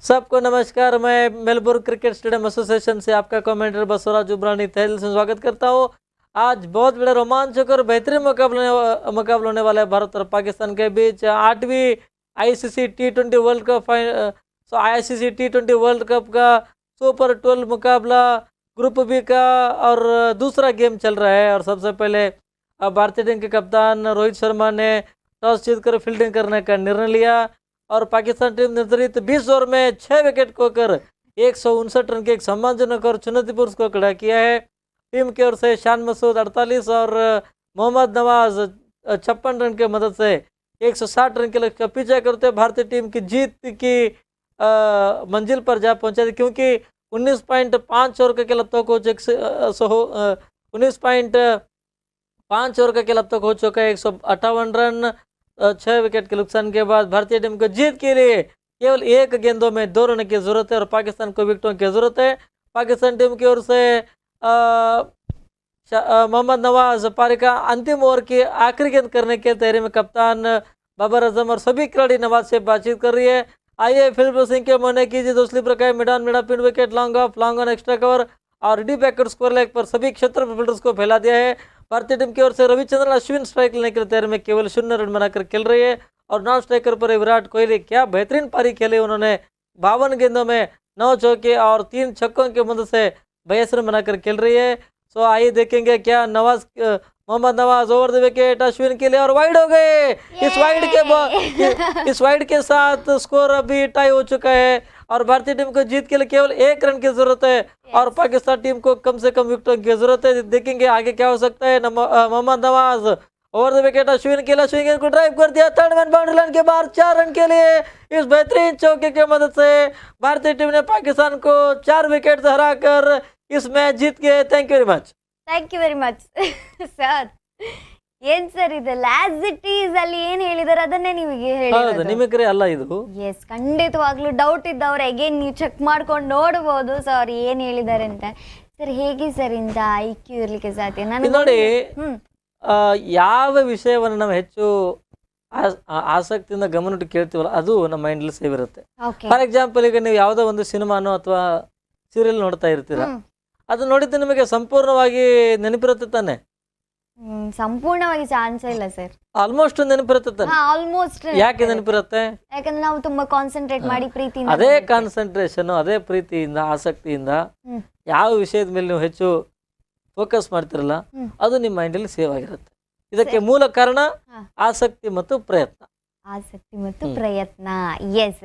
सबको नमस्कार, मैं मेलबोर्न क्रिकेट स्टेडियम एसोसिएशन से आपका कमेंटर बसवराज उब्रानी तहे दिल से स्वागत करता हूँ। आज बहुत बड़ा रोमांचक और बेहतरीन मुकाबला होने वाला है भारत और पाकिस्तान के बीच। 8वीं ICC T20 world cup ICC T20 world cup का सुपर 12 मुकाबला ग्रुप बी का और दूसरा गेम चल रहा है। और सबसे पहले भारतीय टीम के कप्तान रोहित शर्मा ने टॉस जीतकर फील्डिंग करने का निर्णय लिया और पाकिस्तान टीम निर्धारित 20 ओवर में 6 विकेट खोकर 159 रन के एक सम्मानजनक और चुनौतीपूर्ण स्कोर खड़ा किया है। टीम की ओर से शान मसूद 48 और मोहम्मद नवाज 56 रन की मदद से 160 रन के लक्ष्य का पीछा करते हुए भारतीय टीम की जीत की मंजिल पर जा पहुंचा थी, क्योंकि 19.5 ओवर का खेल अब तक हो 19.5 ओवर का खेल अब तक हो चुका है। 158 रन 6 विकेट के नुकसान के बाद भारतीय टीम को जीत के लिए केवल 1 गेंदों में 2 रन की जरूरत है और पाकिस्तान को विकेटों की जरूरत है। पाकिस्तान टीम की ओर से मोहम्मद नवाज पारी का अंतिम ओवर की आखिरी गेंद करने के तैयारी में कप्तान बाबर आजम और सभी खिलाड़ी नवाज से बातचीत कर रही है। आइए फील्ड प्रेसिंग के मौने कीजिए दूसरी प्रकार मिडान मिडा पिन wicket long off long on extra cover और डी बैकवर्ड स्कोर लेग पर सभी क्षेत्र में फील्डर्स को फैला दिया है। भारतीय टीम की ओर से रविचंद्रन अश्विन स्ट्राइक लेने के तैयारी में केवल 0 रन बनाकर खेल रही है और नॉन स्ट्राइकर पर विराट कोहली क्या बेहतरीन पारी खेले। उन्होंने 52 गेंदों में 9 चौके और 3 छक्कों की मदद से 42 रन बनाकर खेल रही है। सो आइए देखेंगे क्या Mohammad Nawaz over the wicket Ashwin के लिए और वाइड हो गए। इस वाइड के साथ स्कोर अभी टाई हो चुका है और भारतीय टीम को जीत के लिए केवल 1 रन की जरूरत है और पाकिस्तान टीम को कम से कम विकेटों की जरूरत है। देखेंगे आगे क्या हो सकता है। Mohammad Nawaz over the wicket Ashwin के लिए, अश्विन को ड्राइव कर दिया, थर्ड मैन बाउंड्री लाइन के बाहर 4 रन के लिए इस बेहतरीन चौके की मदद से भारतीय टीम ने पाकिस्तान को 4 विकेट से हराकर इस मैच जीत गए। Thank you very much. Thank you very much sir. ಏನ್ ಸರ್ ಇದೆಲ್ಲ ಆಸ್ ಇಟ್ ಈಸ್ ಅಲ್ಲಿ ಏನ್ ಹೇಳಿದಾರೆ ಅದನ್ನೇ ನಿಮಗೆ ಹೇಳಿರೋದು, ನಿಮಗೆ ಅಲ್ಲ ಇದು? ಎಸ್, ಖಂಡಿತವಾಗ್ಲೂ ಡೌಟ್ ಇದ್ದವ್ರೆ ಅಗೇನ್ ನೀವು ಚೆಕ್ ಮಾಡ್ಕೊಂಡು ನೋಡಬಹುದು ಸರ್ ಏನ್ ಹೇಳಿದಾರೆ ಅಂತ. ಸರ್ ಹೇಗೆ ಸರ್ ಇಂದ IQ ಇರ್ಲಿಕ್ಕೆ ಸಾಧ್ಯ? ನಾನು ನೋಡಿ, ಯಾವ ವಿಷಯವನ್ನು ನಾವು ಹೆಚ್ಚು ಆಸಕ್ತಿಯಿಂದ ಗಮನಿಟ್ಟು ಕೇಳ್ತೀವಲ್ಲ ಅದು ನಮ್ಮ ಮೈಂಡಲ್ಲಿ ಸೇವ್ ಇರುತ್ತೆ. ಫಾರ್ ಎಕ್ಸಾಂಪಲ್, ಈಗ ನೀವು ಯಾವುದೋ ಒಂದು ಸಿನಿಮಾನೋ ಅಥವಾ ಸೀರಿಯಲ್ ನೋಡ್ತಾ ಇರ್ತೀರಾ, ಅದು ನೋಡಿದ್ದು ನಿಮಗೆ ಸಂಪೂರ್ಣವಾಗಿ ನೆನಪಿರುತ್ತೆ ತಾನೆ? ಸಂಪೂರ್ಣವಾಗಿ ಚಾನ್ಸ್ ಇಲ್ಲ ಸರ್. ಆಲ್ಮೋಸ್ಟ್ ನೆನಪಿರುತ್ತೆ ತಾನೆ? ಆಲ್ಮೋಸ್ಟ್. ಯಾಕೆ ನೆನಪಿರುತ್ತೆ? ಯಾಕಂದ್ರೆ ನಾವು ತುಂಬಾ ಕಾನ್ಸಂಟ್ರೇಟ್ ಮಾಡಿ ಪ್ರೀತಿಯಿಂದ, ಅದೇ ಕಾನ್ಸಂಟ್ರೇಷನ್, ಅದೇ ಪ್ರೀತಿಯಿಂದ ಆಸಕ್ತಿಯಿಂದ ಯಾವ ವಿಷಯದ ಮೇಲೆ ನೀವು ಹೆಚ್ಚು ಫೋಕಸ್ ಮಾಡ್ತಿರಲ್ಲ ಅದು ನಿಮ್ಮ ಮೈಂಡಲ್ಲಿ ಸೇವ್ ಆಗಿರುತ್ತೆ. ಇದಕ್ಕೆ ಮೂಲ ಕಾರಣ ಆಸಕ್ತಿ ಮತ್ತು ಪ್ರಯತ್ನ. ಆಸಕ್ತಿ ಮತ್ತು ಪ್ರಯತ್ನ. ಎಸ್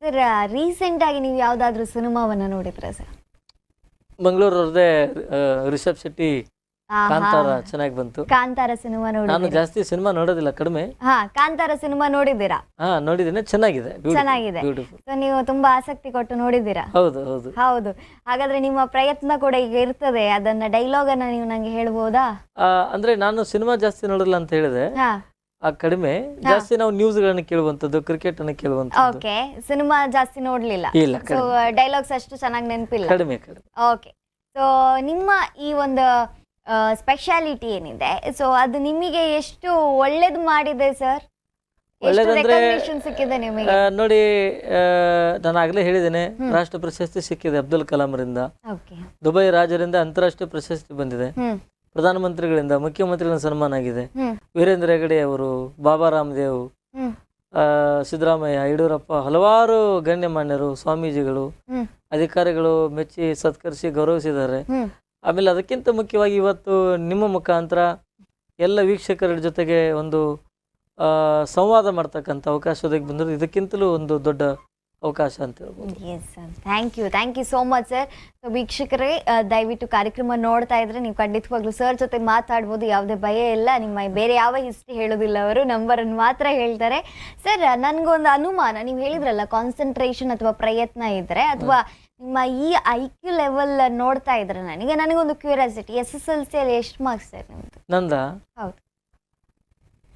ಸರ್, ರೀಸೆಂಟ್ ಆಗಿ ನೀವು ಯಾವ್ದಾದ್ರು ಸಿನಿಮಾವನ್ನ ನೋಡಿದ್ರ ಸರ್? ಮಂಗಳೂರವ್ರದೇ ರಿಷಬ್ ಶೆಟ್ಟಿ ಕಾಂತಾರ ಚೆನ್ನಾಗಿ ಬಂತು. ಕಾಂತಾರ ಸಿನಿಮಾ ನೋಡಿ. ನಾನು ಜಾಸ್ತಿ ಸಿನಿಮಾ ನೋಡೋದಿಲ್ಲ, ಕಡಿಮೆ. ಕಾಂತಾರ ಸಿನಿಮಾ ನೋಡಿದ್ದೀರಾ? ನೋಡಿದ್ದೇನೆ, ಚೆನ್ನಾಗಿದೆ. ಚೆನ್ನಾಗಿದೆ. ನೀವು ತುಂಬಾ ಆಸಕ್ತಿ ಕೊಟ್ಟು ನೋಡಿದ್ದೀರಾ? ಹೌದು ಹೌದು ಹೌದು. ಹಾಗಾದ್ರೆ ನಿಮ್ಮ ಪ್ರಯತ್ನ ಕೂಡ ಈಗ ಇರ್ತದೆ, ಅದನ್ನ ಡೈಲಾಗ್ ಅನ್ನ ನೀವು ನಂಗೆ ಹೇಳ್ಬೋದಾ? ಅಂದ್ರೆ ನಾನು ಸಿನಿಮಾ ಜಾಸ್ತಿ ನೋಡಲ್ಲ ಅಂತ ಹೇಳಿದೆ, ಕಡಿಮೆ. ಜಾಸ್ತಿ ನಾವು ನ್ಯೂಸ್ ಗಳನ್ನ ಕೇಳುವಂತದ್ದು, ಕ್ರಿಕೆಟ್ ಅನ್ನ ಕೇಳುವಂತದ್ದು. ಓಕೆ, ಸಿನಿಮಾ ಜಾಸ್ತಿ ನೋಡ್ಲಿಲ್ಲ. ಸೊ ಡೈಲಾಗ್ಸ್ ಅಷ್ಟು ಚೆನ್ನಾಗಿ ನೆನಪಿಲ್ಲ. ಕಡಿಮೆ ಕಡಿಮೆ. ಓಕೆ, ಸೊ ನಿಮ್ಮ ಈ ಒಂದು ಸ್ಪೆಷಾಲಿಟಿ ಏನಿದೆ, ಸೊ ಅದು ನಿಮಗೆ ಎಷ್ಟು ಒಳ್ಳೇದು ಮಾಡಿದೆ ಸರ್? ಸಿಕ್ಕಿದೆ ನಿಮಗೆ? ನೋಡಿ, ನಾನು ಆಗ್ಲೇ ಹೇಳಿದ್ದೇನೆ, ರಾಷ್ಟ್ರ ಪ್ರಶಸ್ತಿ ಸಿಕ್ಕಿದೆ ಅಬ್ದುಲ್ ಕಲಾಂರಿಂದ, ದುಬೈ ರಾಜರಿಂದ ಅಂತಾರಾಷ್ಟ್ರೀಯ ಪ್ರಶಸ್ತಿ ಬಂದಿದೆ, ಪ್ರಧಾನಮಂತ್ರಿಗಳಿಂದ, ಮುಖ್ಯಮಂತ್ರಿಗಳಿಂದ ಸನ್ಮಾನ ಆಗಿದೆ, ವೀರೇಂದ್ರ ಹೆಗಡೆ ಅವರು, ಬಾಬಾ ರಾಮದೇವ್, ಸಿದ್ದರಾಮಯ್ಯ, ಯಡಿಯೂರಪ್ಪ, ಹಲವಾರು ಗಣ್ಯಮಾನ್ಯರು, ಸ್ವಾಮೀಜಿಗಳು, ಅಧಿಕಾರಿಗಳು ಮೆಚ್ಚಿ ಸತ್ಕರಿಸಿ ಗೌರವಿಸಿದ್ದಾರೆ. ಆಮೇಲೆ ಅದಕ್ಕಿಂತ ಮುಖ್ಯವಾಗಿ ಇವತ್ತು ನಿಮ್ಮ ಮುಖಾಂತರ ಎಲ್ಲ ವೀಕ್ಷಕರ ಜೊತೆಗೆ ಒಂದು ಸಂವಾದ ಮಾಡ್ತಕ್ಕಂಥ ಅವಕಾಶ ಒದಗಿ ಬಂದ್ರೆ ಇದಕ್ಕಿಂತಲೂ ಒಂದು ದೊಡ್ಡ ಅವಕಾಶ ಅಂತ ಹೇಳ್ಬೋದು. Yes sir, thank you so much sir. So ವೀಕ್ಷಕರೇ, ದಯವಿಟ್ಟು ಕಾರ್ಯಕ್ರಮ ನೋಡ್ತಾ ಇದ್ರೆ ನೀವು ಖಂಡಿತವಾಗ್ಲೂ ಸರ್ ಜೊತೆ ಮಾತಾಡ್ಬೋದು, ಯಾವುದೇ ಭಯ ಇಲ್ಲ. ನಿಮ್ಮ ಬೇರೆ ಯಾವ ಹಿಸ್ಟ್ರಿ ಹೇಳೋದಿಲ್ಲ, ಅವರು ನಂಬರನ್ನು ಮಾತ್ರ ಹೇಳ್ತಾರೆ. ಸರ್, ನನಗೊಂದು ಅನುಮಾನ, ನೀವು ಹೇಳಿದ್ರಲ್ಲ ಕಾನ್ಸಂಟ್ರೇಷನ್ ಅಥವಾ ಪ್ರಯತ್ನ ಇದ್ರೆ ಅಥವಾ ನಿಮ್ಮ ಈ IQ ಲೆವೆಲ್ ನೋಡ್ತಾ ಇದ್ರೆ ನನಗೊಂದು ಕ್ಯೂರಿಯಾಸಿಟಿ, SSLC ಅಲ್ಲಿ ಎಷ್ಟು ಮಾರ್ಕ್ಸ್ ಸರ್ ನಿಮ್ದು? ನಂದ ಹೌದು,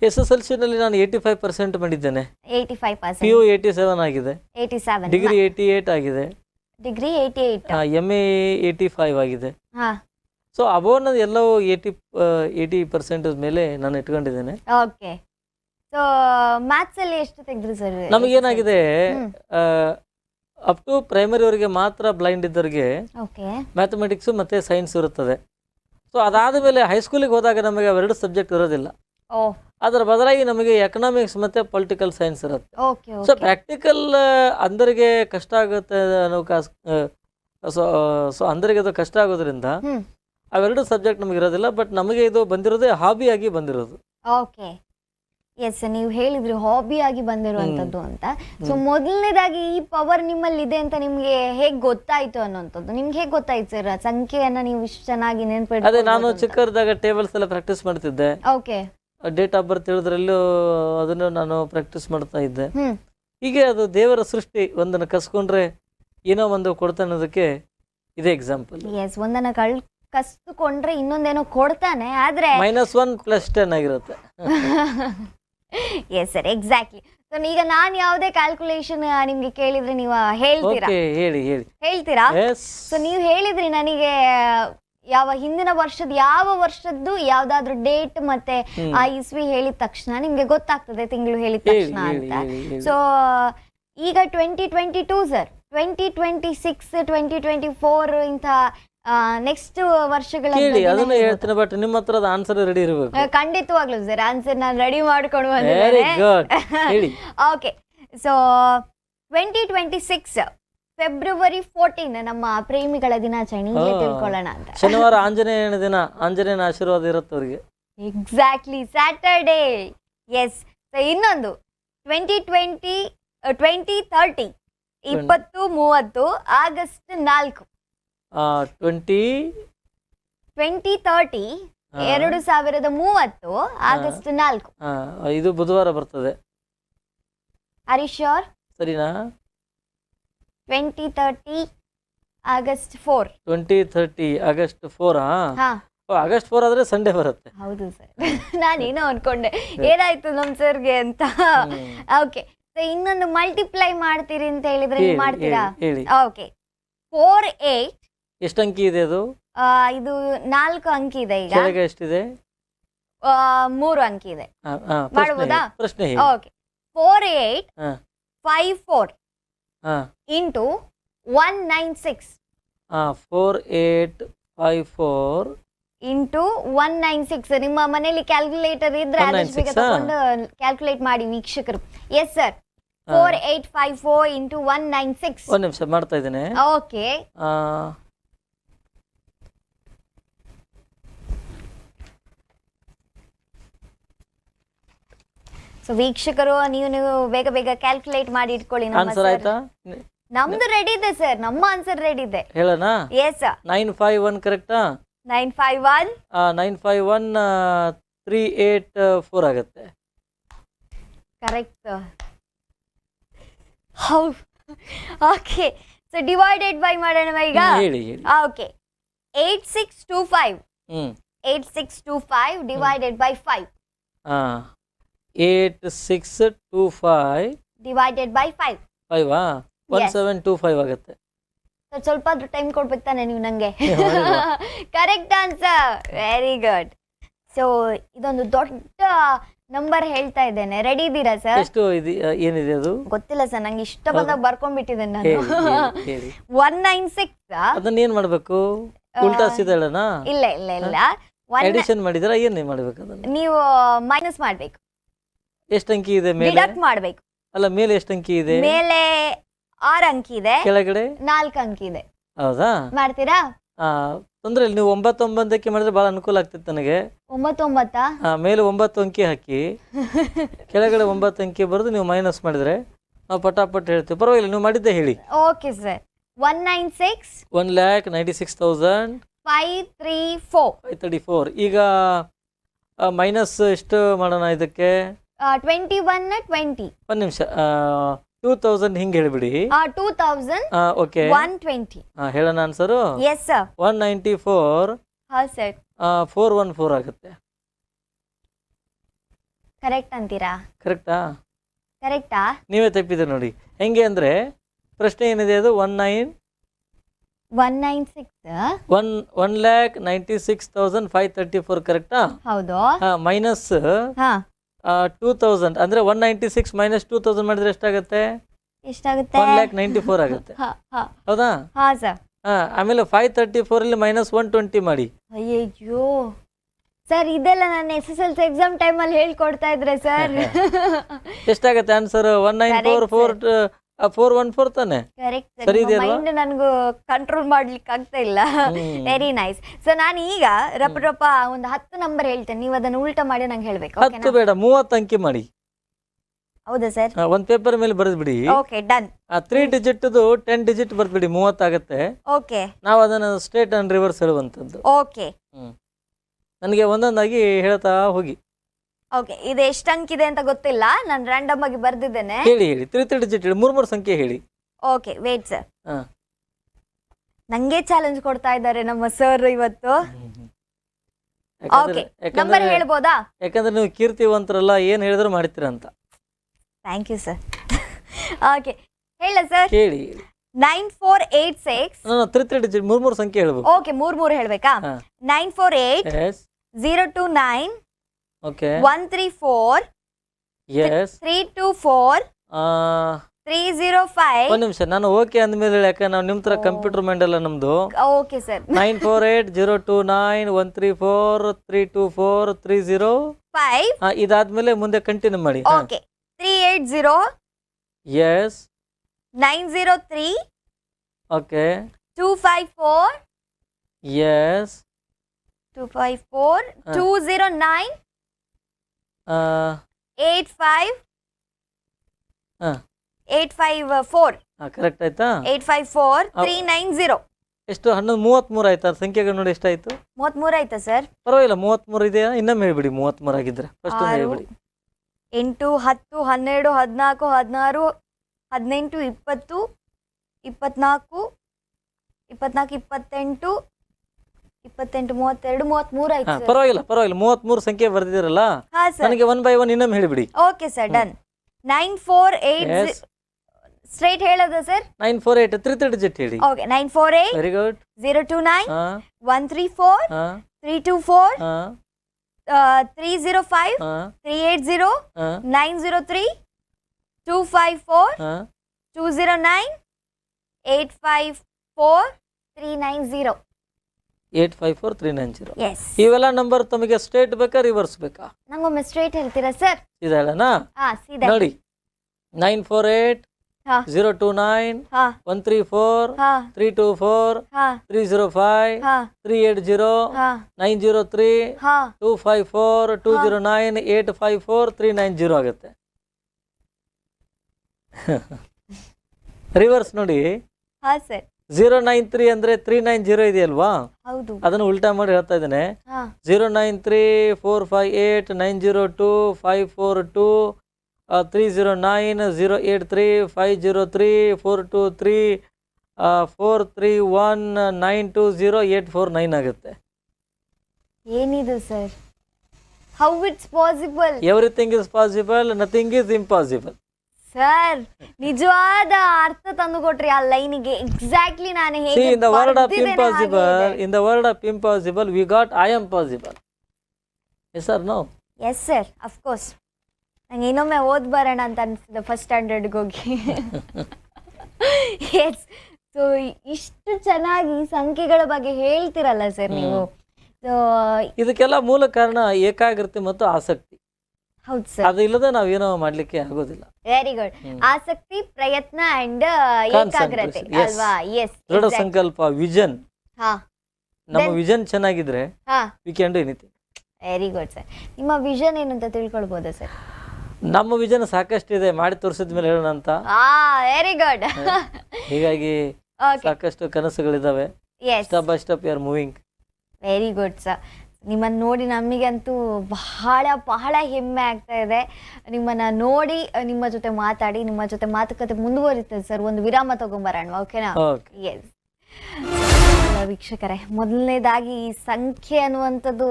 SSLC ನಲ್ಲಿ ನಾನು 85% ಮಾಡಿದ್ದೇನೆ. 85%. PU 87 ಆಗಿದೆ, 87, ಡಿಗ್ರಿ 88 ಆಗಿದೆ, ಡಿಗ್ರಿ 88, MA 85 ಆಗಿದೆ. ಹಾ, ಸೊ ಅಬೋನ್ ಎಲ್ಲವೂ 80% ಮೇಲೆ ನಾನು ಇಟ್ಕೊಂಡಿದ್ದೇನೆ. ಓಕೆ. ಸೊ ಮ್ಯಾಥ್ಸ್ ಅಲ್ಲಿ ಎಷ್ಟು ತೆಗೆದ್ರಿ ಸರ್? ನಮಗೇನಾಗಿದೆ, ಅಪ್ ಟು ಪ್ರೈಮರಿವರೆಗೆ ಮಾತ್ರ ಬ್ಲೈಂಡ್ ಇದ್ದವರಿಗೆ ಮ್ಯಾಥಮೆಟಿಕ್ಸ್ ಮತ್ತೆ ಸೈನ್ಸ್ ಇರುತ್ತದೆ. ಸೊ ಅದಾದ ಮೇಲೆ ಹೈಸ್ಕೂಲಿಗೆ ಹೋದಾಗ ನಮಗೆ ಅವೆರಡು ಸಬ್ಜೆಕ್ಟ್ ಇರೋದಿಲ್ಲ. ಅದರ ಬದಲಾಗಿ ನಮಗೆ ಎಕನಾಮಿಕ್ಸ್ ಮತ್ತೆ ಪೊಲಿಟಿಕಲ್ ಸೈನ್ಸ್ ಇರುತ್ತೆ. ಸೊ ಪ್ರಾಕ್ಟಿಕಲ್ ಅಂದರಿಗೆ ಕಷ್ಟ ಆಗುತ್ತೆ ಅನ್ನೋ ಸೊ ಅಂದರಿಗೆ ಅದು ಕಷ್ಟ ಆಗೋದ್ರಿಂದ ಅವೆರಡು ಸಬ್ಜೆಕ್ಟ್ ನಮಗೆ ಇರೋದಿಲ್ಲ. ಬಟ್ ನಮಗೆ ಇದು ಬಂದಿರೋದೇ ಹಾಬಿಯಾಗಿ ಬಂದಿರೋದು. ಓಕೆ, ಎಸ್, ನೀವು ಹೇಳಿದ್ರಿ ಹಾಬಿ ಆಗಿ ಬಂದಿರುವಂತದ್ದು ಅಂತ. ಸೊ ಮೊದಲನೇದಾಗಿ ಈ ಪವರ್ ನಿಮ್ಮಲ್ಲಿ ಇದೆ ಅಂತ ನಿಮ್ಗೆ ಹೇಗ್ ಗೊತ್ತಾಯ್ತು ಅನ್ನೋಂಥದ್ದು? ನಿಮ್ಗೆ ಹೇಗ್ ಗೊತ್ತಾಯ್ತು ಸರ್ ಸಂಖ್ಯೆಯನ್ನ ನೀವು ಇಷ್ಟು ಚೆನ್ನಾಗಿ ನೆನಪಿಡ? ಅದೇ ನಾನು ಚಿಕ್ಕದಾಗಿ ಟೇಬಲ್ಸ್ ಎಲ್ಲ ಪ್ರಾಕ್ಟೀಸ್ ಮಾಡ್ತಿದ್ದೆ. ಓಕೆ, ಡೇಟ್ ಆಫ್ ಬರ್ತ್ ಹೇಳಿದ್ರಲ್ಲೂ ಅದನ್ನು ನಾನು ಪ್ರಾಕ್ಟೀಸ್ ಮಾಡ್ತಾ ಇದ್ದೆ. ಹೀಗೆ ಅದು ದೇವರ ಸೃಷ್ಟಿ, ಒಂದನ್ನು ಕಸ್ಕೊಂಡ್ರೆ ಏನೋ ಒಂದು ಕೊಡ್ತಾನೆ ಅನ್ನೋದಕ್ಕೆ ಇದೇ ಎಕ್ಸಾಂಪಲ್. ಎಸ್, ಒಂದನ್ನ ಕಸ್ಕೊಂಡ್ರೆ ಇನ್ನೊಂದೇನೋ ಕೊಡ್ತಾನೆ, ಆದ್ರೆ -1 + 10 ಆಗಿರುತ್ತೆ. Yes sir, exactly. ಸೊ ಈಗ ನಾನು ಯಾವುದೇ ಕ್ಯಾಲ್ಕುಲೇಷನ್ ನಿಮ್ಗೆ ಕೇಳಿದ್ರೆ ನೀವು ಹೇಳ್ತೀರಾ? ಹೇಳ್ತೀರಾ? ಸೊ ನೀವು ಹೇಳಿದ್ರಿ ನನಗೆ ಯಾವ ಹಿಂದಿನ ವರ್ಷದ ಯಾವ ವರ್ಷದ್ದು ಯಾವ್ದಾದ್ರು ಡೇಟ್ ಮತ್ತೆ ಆ ಇಸ್ವಿ ಹೇಳಿದ ತಕ್ಷಣ ನಿಮ್ಗೆ ಗೊತ್ತಾಗ್ತದೆ, ತಿಂಗಳು ಹೇಳಿದ ತಕ್ಷಣ ಅಂತ. ಸೊ ಈಗ 2022 ಸರ್, 2026, 2024 ಇಂಥ ನೆಕ್ಸ್ಟ್ ವರ್ಷಗಳಲ್ಲಿ ಅದನ್ನ ಹೇಳ್ತೀನಿ. ಬಟ್ ನಿಮ್ಮ ಹತ್ರ ಆನ್ಸರ್ ರೆಡಿ ಇರಬೇಕು. ಖಂಡಿತವಾಗ್ಲೂ ಸರ್, ಆನ್ಸರ್ ನಾನು ರೆಡಿ ಮಾಡ್ಕೊಂಡು ಬಂದಿದ್ದೇನೆ. ಓಕೆ, ಸೊ 2026 ಫೆಬ್ರವರಿ 14 ನಮ್ಮ ಪ್ರೇಮಿಗಳ ದಿನಾಚರಣೆ, ತಿಳ್ಕೊಳ್ಳೋಣ ಅಂತ. ಶನಿವಾರ ಆಂಜನೇಯನ ದಿನ, ಆಂಜನೇಯನ ಆಶೀರ್ವಾದ ಇರುತ್ತೆ ಅವರಿಗೆ. Exactly, Saturday. ಎಸ್. ಇನ್ನೊಂದು 2030 2030 ಆಗಸ್ಟ್ 4. 2030 ಆಗಸ್ಟ್ 4. ಇದು ಬುಧವಾರ ಬರ್ತದೆ. Are you sure? ಸರಿನಾ? 2030 ಆಗಸ್ಟ್ 4. 2030 ಆಗಸ್ಟ್ 4. ಆಗಸ್ಟ್ 4 ಆದ್ರೆ ಸಂಡೇ ಬರುತ್ತೆ. ಹೌದು ಸರ್, ನಾನೇನೋ ಅನ್ಕೊಂಡೆ ಏನಾಯ್ತು ನಮ್ ಸರ್ಗೆ ಅಂತ. ಓಕೆ, ಇನ್ನೊಂದು ಮಲ್ಟಿಪ್ಲೈ ಮಾಡ್ತೀರಿ ಅಂತ ಹೇಳಿದ್ರೆ ನೀವು ಮಾಡ್ತೀರಾ? ಓಕೆ, 4 8. ಎಷ್ಟು ಅಂಕಿ ಇದೆ ಅದು? ಇದು 4 ಅಂಕಿ ಇದೆ. ಈಗ ಎಷ್ಟಿದೆ? 3 ಅಂಕಿ ಇದೆ. ಮಾಡಬಹುದಾ? ಪ್ರಶ್ನೆ. Okay, 4 8 5 4 into 196. 4 8 5 4 ಇಂಟು 196. ನಿಮ್ಮ ಮನೆಯಲ್ಲಿ ಕ್ಯಾಲ್ಕುಲೇಟರ್ ಇದ್ರೆ ಆದಷ್ಟು ಬೇಗ ತಗೊಂಡು ಕ್ಯಾಲ್ಕುಲೇಟ್ ಮಾಡಿ ವೀಕ್ಷಕರು. Yes sir, 4854 into 196. ಒಂದು ನಿಮಿಷ ಮಾಡ್ತಾ ಇದ್ದೇನೆ. ಓಕೆ, ಸೊ ವೀಕ್ಷಕರು ನೀವು ಬೇಗ ಬೇಗ ಕ್ಯಾಲ್ಕುಲೇಟ್ ಮಾಡಿ ಇಟ್ಕೊಳ್ಳಿ. ಆನ್ಸರ್ ಆಯ್ತಾ? ನಮ್ದು ರೆಡಿ ಇದೆ ಸರ್, ನಮ್ಮ ಆನ್ಸರ್ ರೆಡಿ ಇದೆ. ಹೇಳೋಣ? ಎಸ್. 951 ಕರೆಕ್ಟಾ? 951 384 ಆಗುತ್ತೆ. Correct. How okay, so divided by ಮಾಡೋಣ ಈಗ. ಹೇಳಿ. Okay, 8625 8625 divided by 5. 8625 divided by 5. 1725 ಆಗುತ್ತೆ. ಸ್ವಲ್ಪ ಟೈಮ್ ಕೊಡ್ಬೇಕು ತಾನೆ ನೀವು ನಂಗೆ. Correct answer, very good. So ಇದೊಂದು ದೊಡ್ಡ ನಂಬರ್ ಹೇಳ್ತಾ ಇದ್ದೇನೆ, ರೆಡಿ ಇದ್ದೀರಾ ಸರ್? ಎಷ್ಟು ಏನಿದೆ ಅದು ಗೊತ್ತಿಲ್ಲ ಸರ್, ನಂಗೆ ಇಷ್ಟ ಬಂದಾಗ ಬರ್ಕೊಂಡ್ಬಿಟ್ಟಿದ್ದೇನೆ ನಾನು. 196. ಅದನ್ನ ಏನ್ ಮಾಡ್ಬೇಕು? ಉಲ್ಟಾ ಸೀದಾ ಹೇಳೋಣ? ಇಲ್ಲ. ಅಡಿಷನ್ ಮಾಡಿದ್ರೆ ಏನ್ ಮಾಡ್ಬೇಕು? ಅದನ್ನ ನೀವು ಮೈನಸ್ ಮಾಡ್ಬೇಕು. ಎಷ್ಟು ಅಂಕಿ ಇದೆ ಮೇಲೆ? ಡಿಡಕ್ಟ್ ಮಾಡ್ಬೇಕು. ಅಲ್ಲ, ಮೇಲೆ ಎಷ್ಟು ಅಂಕಿ ಇದೆ? ಮೇಲೆ 6 ಅಂಕಿ ಇದೆ, ಕೆಳಗಡೆ 4 ಅಂಕಿ ಇದೆ. ಹೌದಾ? ಮಾಡ್ತೀರಾ? ತೊಂದ್ರೆ ಇಲ್ಲ, ನೀವು 9 ಮಾಡಿದ್ರೆ ಬಹಳ ಅನುಕೂಲ ಆಗ್ತಿತ್ತು ನನಗೆ. 9 ಮೇಲೆ 9 ಅಂಕಿ ಹಾಕಿ ಕೆಳಗಡೆ 9 ಅಂಕಿ ಬರೆದು ನೀವು ಮೈನಸ್ ಮಾಡಿದ್ರೆ ನಾವು ಪಟಾಪಟ್ ಹೇಳ್ತೀವಿ. ಪರವಾಗಿಲ್ಲ, ನೀವು ಮಾಡಿದ್ದೆ ಹೇಳಿ. Okay sir. 196 1,96,534. ಈಗ ಮೈನಸ್ ಎಷ್ಟು ಮಾಡೋಣ ಇದಕ್ಕೆ? 2120. ಒಂದು ನಿಮಿಷ, 2000 ಹಿಂಗೆ ಹೇಳಿಬಿಡಿ. 2000 ಓಕೆ 120. ಹೇಳೋಣ ಆನ್ಸರು? Yes sir. 194 ಹಾ ಸರ್. 414 ಆಗುತ್ತೆ. ಕರೆಕ್ಟ್ ಅಂತೀರಾ? ಕರೆಕ್ಟಾ? ಕರೆಕ್ಟಾ? ನೀವೇ ತಪ್ಪಿದ್ರೆ ನೋಡಿ. ಹೆಂಗೆ ಅಂದರೆ ಪ್ರಶ್ನೆ ಏನಿದೆ ಅದು 196 1,96,534 ಕರೆಕ್ಟಾ? ಹೌದು. ಮೈನಸ್ ಹಾ 2000 ಅಂದ್ರೆ 196 ಮೈನಸ್ 2000 ಮಾಡಿದ್ರೆ ಎಷ್ಟಾಗುತ್ತೆ? ಎಷ್ಟಾಗುತ್ತೆ? 1,94 ಆಗುತ್ತೆ. ಹೌದಾ? ಹಾ ಸರ್. ಆಮೇಲೆ 534 ಅಲ್ಲಿ ಮೈನಸ್ 120 ಮಾಡಿ. ಅಯ್ಯಯ್ಯೋ ಸರ್, ಇದೆಲ್ಲ ನಾನು SSLC ಎಕ್ಸಾಮ್ ಟೈಮಲ್ಲಿ ಹೇಳ್ಕೊಡ್ತಾ ಇದ್ರೆ ಸರ್. ಎಷ್ಟಾಗುತ್ತೆ ಆನ್ಸರ್? 194,414 ತಾನೆ? ಕರೆಕ್ಟ್. ಸರಿ ಇದೆಯಲ್ವಾ? ಮೈಂಡ್ ನನಗೂ ಕಂಟ್ರೋಲ್ ಮಾಡ್ಲಿಕ್ಕೆ ಆಗ್ತಾ ಇಲ್ಲ. Very nice. ಸೊ ನಾನು ಈಗ ರಪ್ಪ ಒಂದು 10 ನಂಬರ್ ಹೇಳ್ತೇನೆ, ನೀವು ಅದನ್ನು ಉಲ್ಟಾ ಮಾಡಿ ನಂಗೆ ಹೇಳ್ಬೇಕು. 10 ಬೇಡ, 30 ಅಂಕಿ ಮಾಡಿ. ಹೌದಾ ಸರ್? ಒಂದು ಪೇಪರ್ ಮೇಲೆ ಬರೆದ್ಬಿಡಿ. Okay done. 3 ಡಿಜಿಟ್ 10 ಡಿಜಿಟ್ ಬರ್ದ್ಬಿಡಿ, 30 ಆಗುತ್ತೆ. ಓಕೆ. ನಾವು ಅದನ್ನು ಸ್ಟ್ರೇಟ್ ಅಂಡ್ ರಿವರ್ಸ್ ಹೇಳುವಂಥದ್ದು. ಓಕೆ. ನನಗೆ ಒಂದೊಂದಾಗಿ ಹೇಳ್ತಾ ಹೋಗಿ. ಓಕೆ, ಇದು ಎಷ್ಟು ಅಂಕಿದೆ ಅಂತ ಗೊತ್ತಿಲ್ಲ, ನಾನು ರ್ಯಾಂಡಮ್ ಆಗಿ ಬರ್ದಿದ್ದೇನೆ. ಹೇಳಿ 3 ಡಿಜಿಟ್ ಹೇಳಿ, 3 ಸಂಖ್ಯೆ ಹೇಳಿ. Okay wait sir. ನಂಗೆ ಚಾಲೆಂಜ್ ಕೊಡ್ತಾ ಇದ್ದಾರೆ ನಮ್ಮ ಸರ್ ಇವತ್ತು. ಓಕೆ, ನಂಬರ್ ಹೇಳ್ಬೋದಾ? ಯಾಕಂದ್ರೆ ನೀವು ಕೀರ್ತಿವಂತರಲ್ಲ, ಏನ್ ಹೇಳಿದ್ರು ಮಾಡ್ತೀರಾ ಅಂತ. Thank you sir. ಓಕೆ ಹೇಳ ಸರ್. ಹೇಳಿ. 9486. 3 ಡಿಜಿಟ್ 3 ಸಂಖ್ಯೆ ಹೇಳ್ಬೇಕು. ಓಕೆ, 3 ಹೇಳ್ಬೇಕಾ? 948 029 ಓಕೆ 134 ಎಸ್ 324 305. ಒಂದು ನಿಮಿಷ, ನಾನು ಓಕೆ ಅಂದ್ಮೇಲೆ ಯಾಕೆ ನಾವು ನಿಮ್ಮ ತರ ಕಂಪ್ಯೂಟರ್ ಮೈಂಡ್ ಅಲ್ಲ ನಮ್ದು. Okay sir. 948 029 134 324 305. ಇದಾದ್ಮೇಲೆ ಮುಂದೆ ಕಂಟಿನ್ಯೂ ಮಾಡಿ. Okay 380 yes 903 okay 254 yes 254 209 85 854. Correct ಆಯ್ತಾ? 854 390. ಎಷ್ಟು? 33 ಆಯ್ತಾ? ಸಂಖ್ಯೆಗಳು ನೋಡಿ ಎಷ್ಟಾಯ್ತು? 33 ಆಯ್ತಾ ಸರ್? ಪರವಾಗಿಲ್ಲ, 33 ಇದೆಯಾ? ಇನ್ನೊಮ್ಮೆ ಹೇಳ್ಬಿಡಿ. 33 ಆಗಿದ್ರೆ ಫಸ್ಟ್ ಹೇಳ್ಬಿಡಿ. 8 10 12 14 16 18 20 24 28 28 32 33 ಆಯ್ತು. ಪರವಾಗಿಲ್ಲ 33 ಸಂಖ್ಯೆ ಬರ್ದಿದ್ದೀರಲ್ಲ, ನನಗೆ 1 by 1 ಇನ್ನೊಮ್ಮೆ ಹೇಳಿಬಿಡಿ. Okay sir, done. 948 ಸ್ಟ್ರೈಟ್ ಹೇಳೋದ ಸರ್? 948 3 ಡಿಜಿಟ್ ಹೇಳಿ. Okay 948 very good 029 134 324 305 380 903 254 209 854 390. 854 390. ಎಸ್. ಇವೆಲ್ಲ ನಂಬರ್ ತಮಗೆ ಸ್ಟ್ರೇಟ್ ಬೇಕಾ ರಿವರ್ಸ್ ಬೇಕಾ? ನಂಗೊಮ್ಮೆ ಸ್ಟ್ರೇಟ್ ಹೇಳ್ತೀರಾ ಸರ್? ಸೀದಾ ಹೇಳೋಣ? ಸೀದಾ ನೋಡಿ. 948 029 134 324 305 380 903 254 209 854 390 ಆಗುತ್ತೆ. ರಿವರ್ಸ್ ನೋಡಿ. 093 ಅಂದ್ರೆ 390 ಇದೆಯಲ್ವಾ, ಅದನ್ನು ಉಲ್ಟಾ ಮಾಡಿ ಹೇಳ್ತಾ ಇದ್ದೇನೆ. 093 458 902 542 309 083 503 423 431 920 849 ಆಗುತ್ತೆ. ಏನಿದು sir? How it's possible? Everything is possible, nothing is impossible. Sir, ನಿಜವಾದ ಅರ್ಥ ತಂದು ಕೊಟ್ರಿ ಆ ಲೈನಿಗೆ. ಎಕ್ಸಾಕ್ಟ್ಲಿ ನಾನು ಹೇಗೆ See, in the word of impossible, we got I am possible. Yes or no? Yes sir, of course. ನಂಗೆ ಇನ್ನೊಮ್ಮೆ ಓದ್ ಬರೋಣ ಅಂತ ಅನಿಸಿದೆ ಫಸ್ಟ್ ಸ್ಟ್ಯಾಂಡರ್ಡ್ಗೆ ಹೋಗಿ. ಎಸ್. ಸೊ ಇಷ್ಟು ಚೆನ್ನಾಗಿ ಸಂಖ್ಯೆಗಳ ಬಗ್ಗೆ ಹೇಳ್ತಿರಲ್ಲ ಸರ್ ನೀವು. ಇದಕ್ಕೆಲ್ಲ ಮೂಲ ಕಾರಣ ಏಕಾಗ್ರತೆ ಮತ್ತು ಆಸಕ್ತಿ. ಹೌದು ಸರ್. ಅದು ಇಲ್ಲದೆ ನಾವೇನೋ ಮಾಡ್ಲಿಕ್ಕೆ ಆಗೋದಿಲ್ಲ. Very good. ಆಸಕ್ತಿ, ಪ್ರಯತ್ನ ಅಂಡ್ ಏಕಾಗ್ರತೆ Yes. ಅಲ್ವಾ? ಎಸ್, ದೃಢ ಸಂಕಲ್ಪ, ವಿಷನ್. ಹಾ, ನಮ್ಮ ವಿಷನ್ ಚೆನ್ನಾಗಿದ್ರೆ ಹಾ, we can do anything. Very good sir. ನಿಮ್ಮ ವಿಷನ್ ಏನು ಅಂತ ತಿಳ್ಕೊಳ್ಬೋದಾ ಸರ್? ನಮ್ಮ ವಿಷನ್ ಸಾಕಷ್ಟು ಇದೆ, ಮಾಡಿ ತೋರಿಸಿದ ಮೇಲೆ ಹೇಳೋಣ ಅಂತ. Very good. ಹೀಗಾಗಿ ಸಾಕಷ್ಟು ಕನಸುಗಳಿದಾವೆ. Yes, step by step you are moving. Very good sir. ನಿಮ್ಮನ್ನು ನೋಡಿ ನಮಗಂತೂ ಬಹಳ ಬಹಳ ಹೆಮ್ಮೆ ಆಗ್ತಾ ಇದೆ. ನಿಮ್ಮನ್ನು ನೋಡಿ, ನಿಮ್ಮ ಜೊತೆ ಮಾತಾಡಿ, ನಿಮ್ಮ ಜೊತೆ ಮಾತುಕತೆ ಮುಂದುವರಿತದೆ ಸರ್. ಒಂದು ವಿರಾಮ ತಗೊಂಬರೋಣ, ಓಕೆನಾ? ಎಸ್. ವೀಕ್ಷಕರೇ, ಮೊದಲನೇದಾಗಿ ಈ ಸಂಖ್ಯೆ ಅನ್ನುವಂಥದ್ದು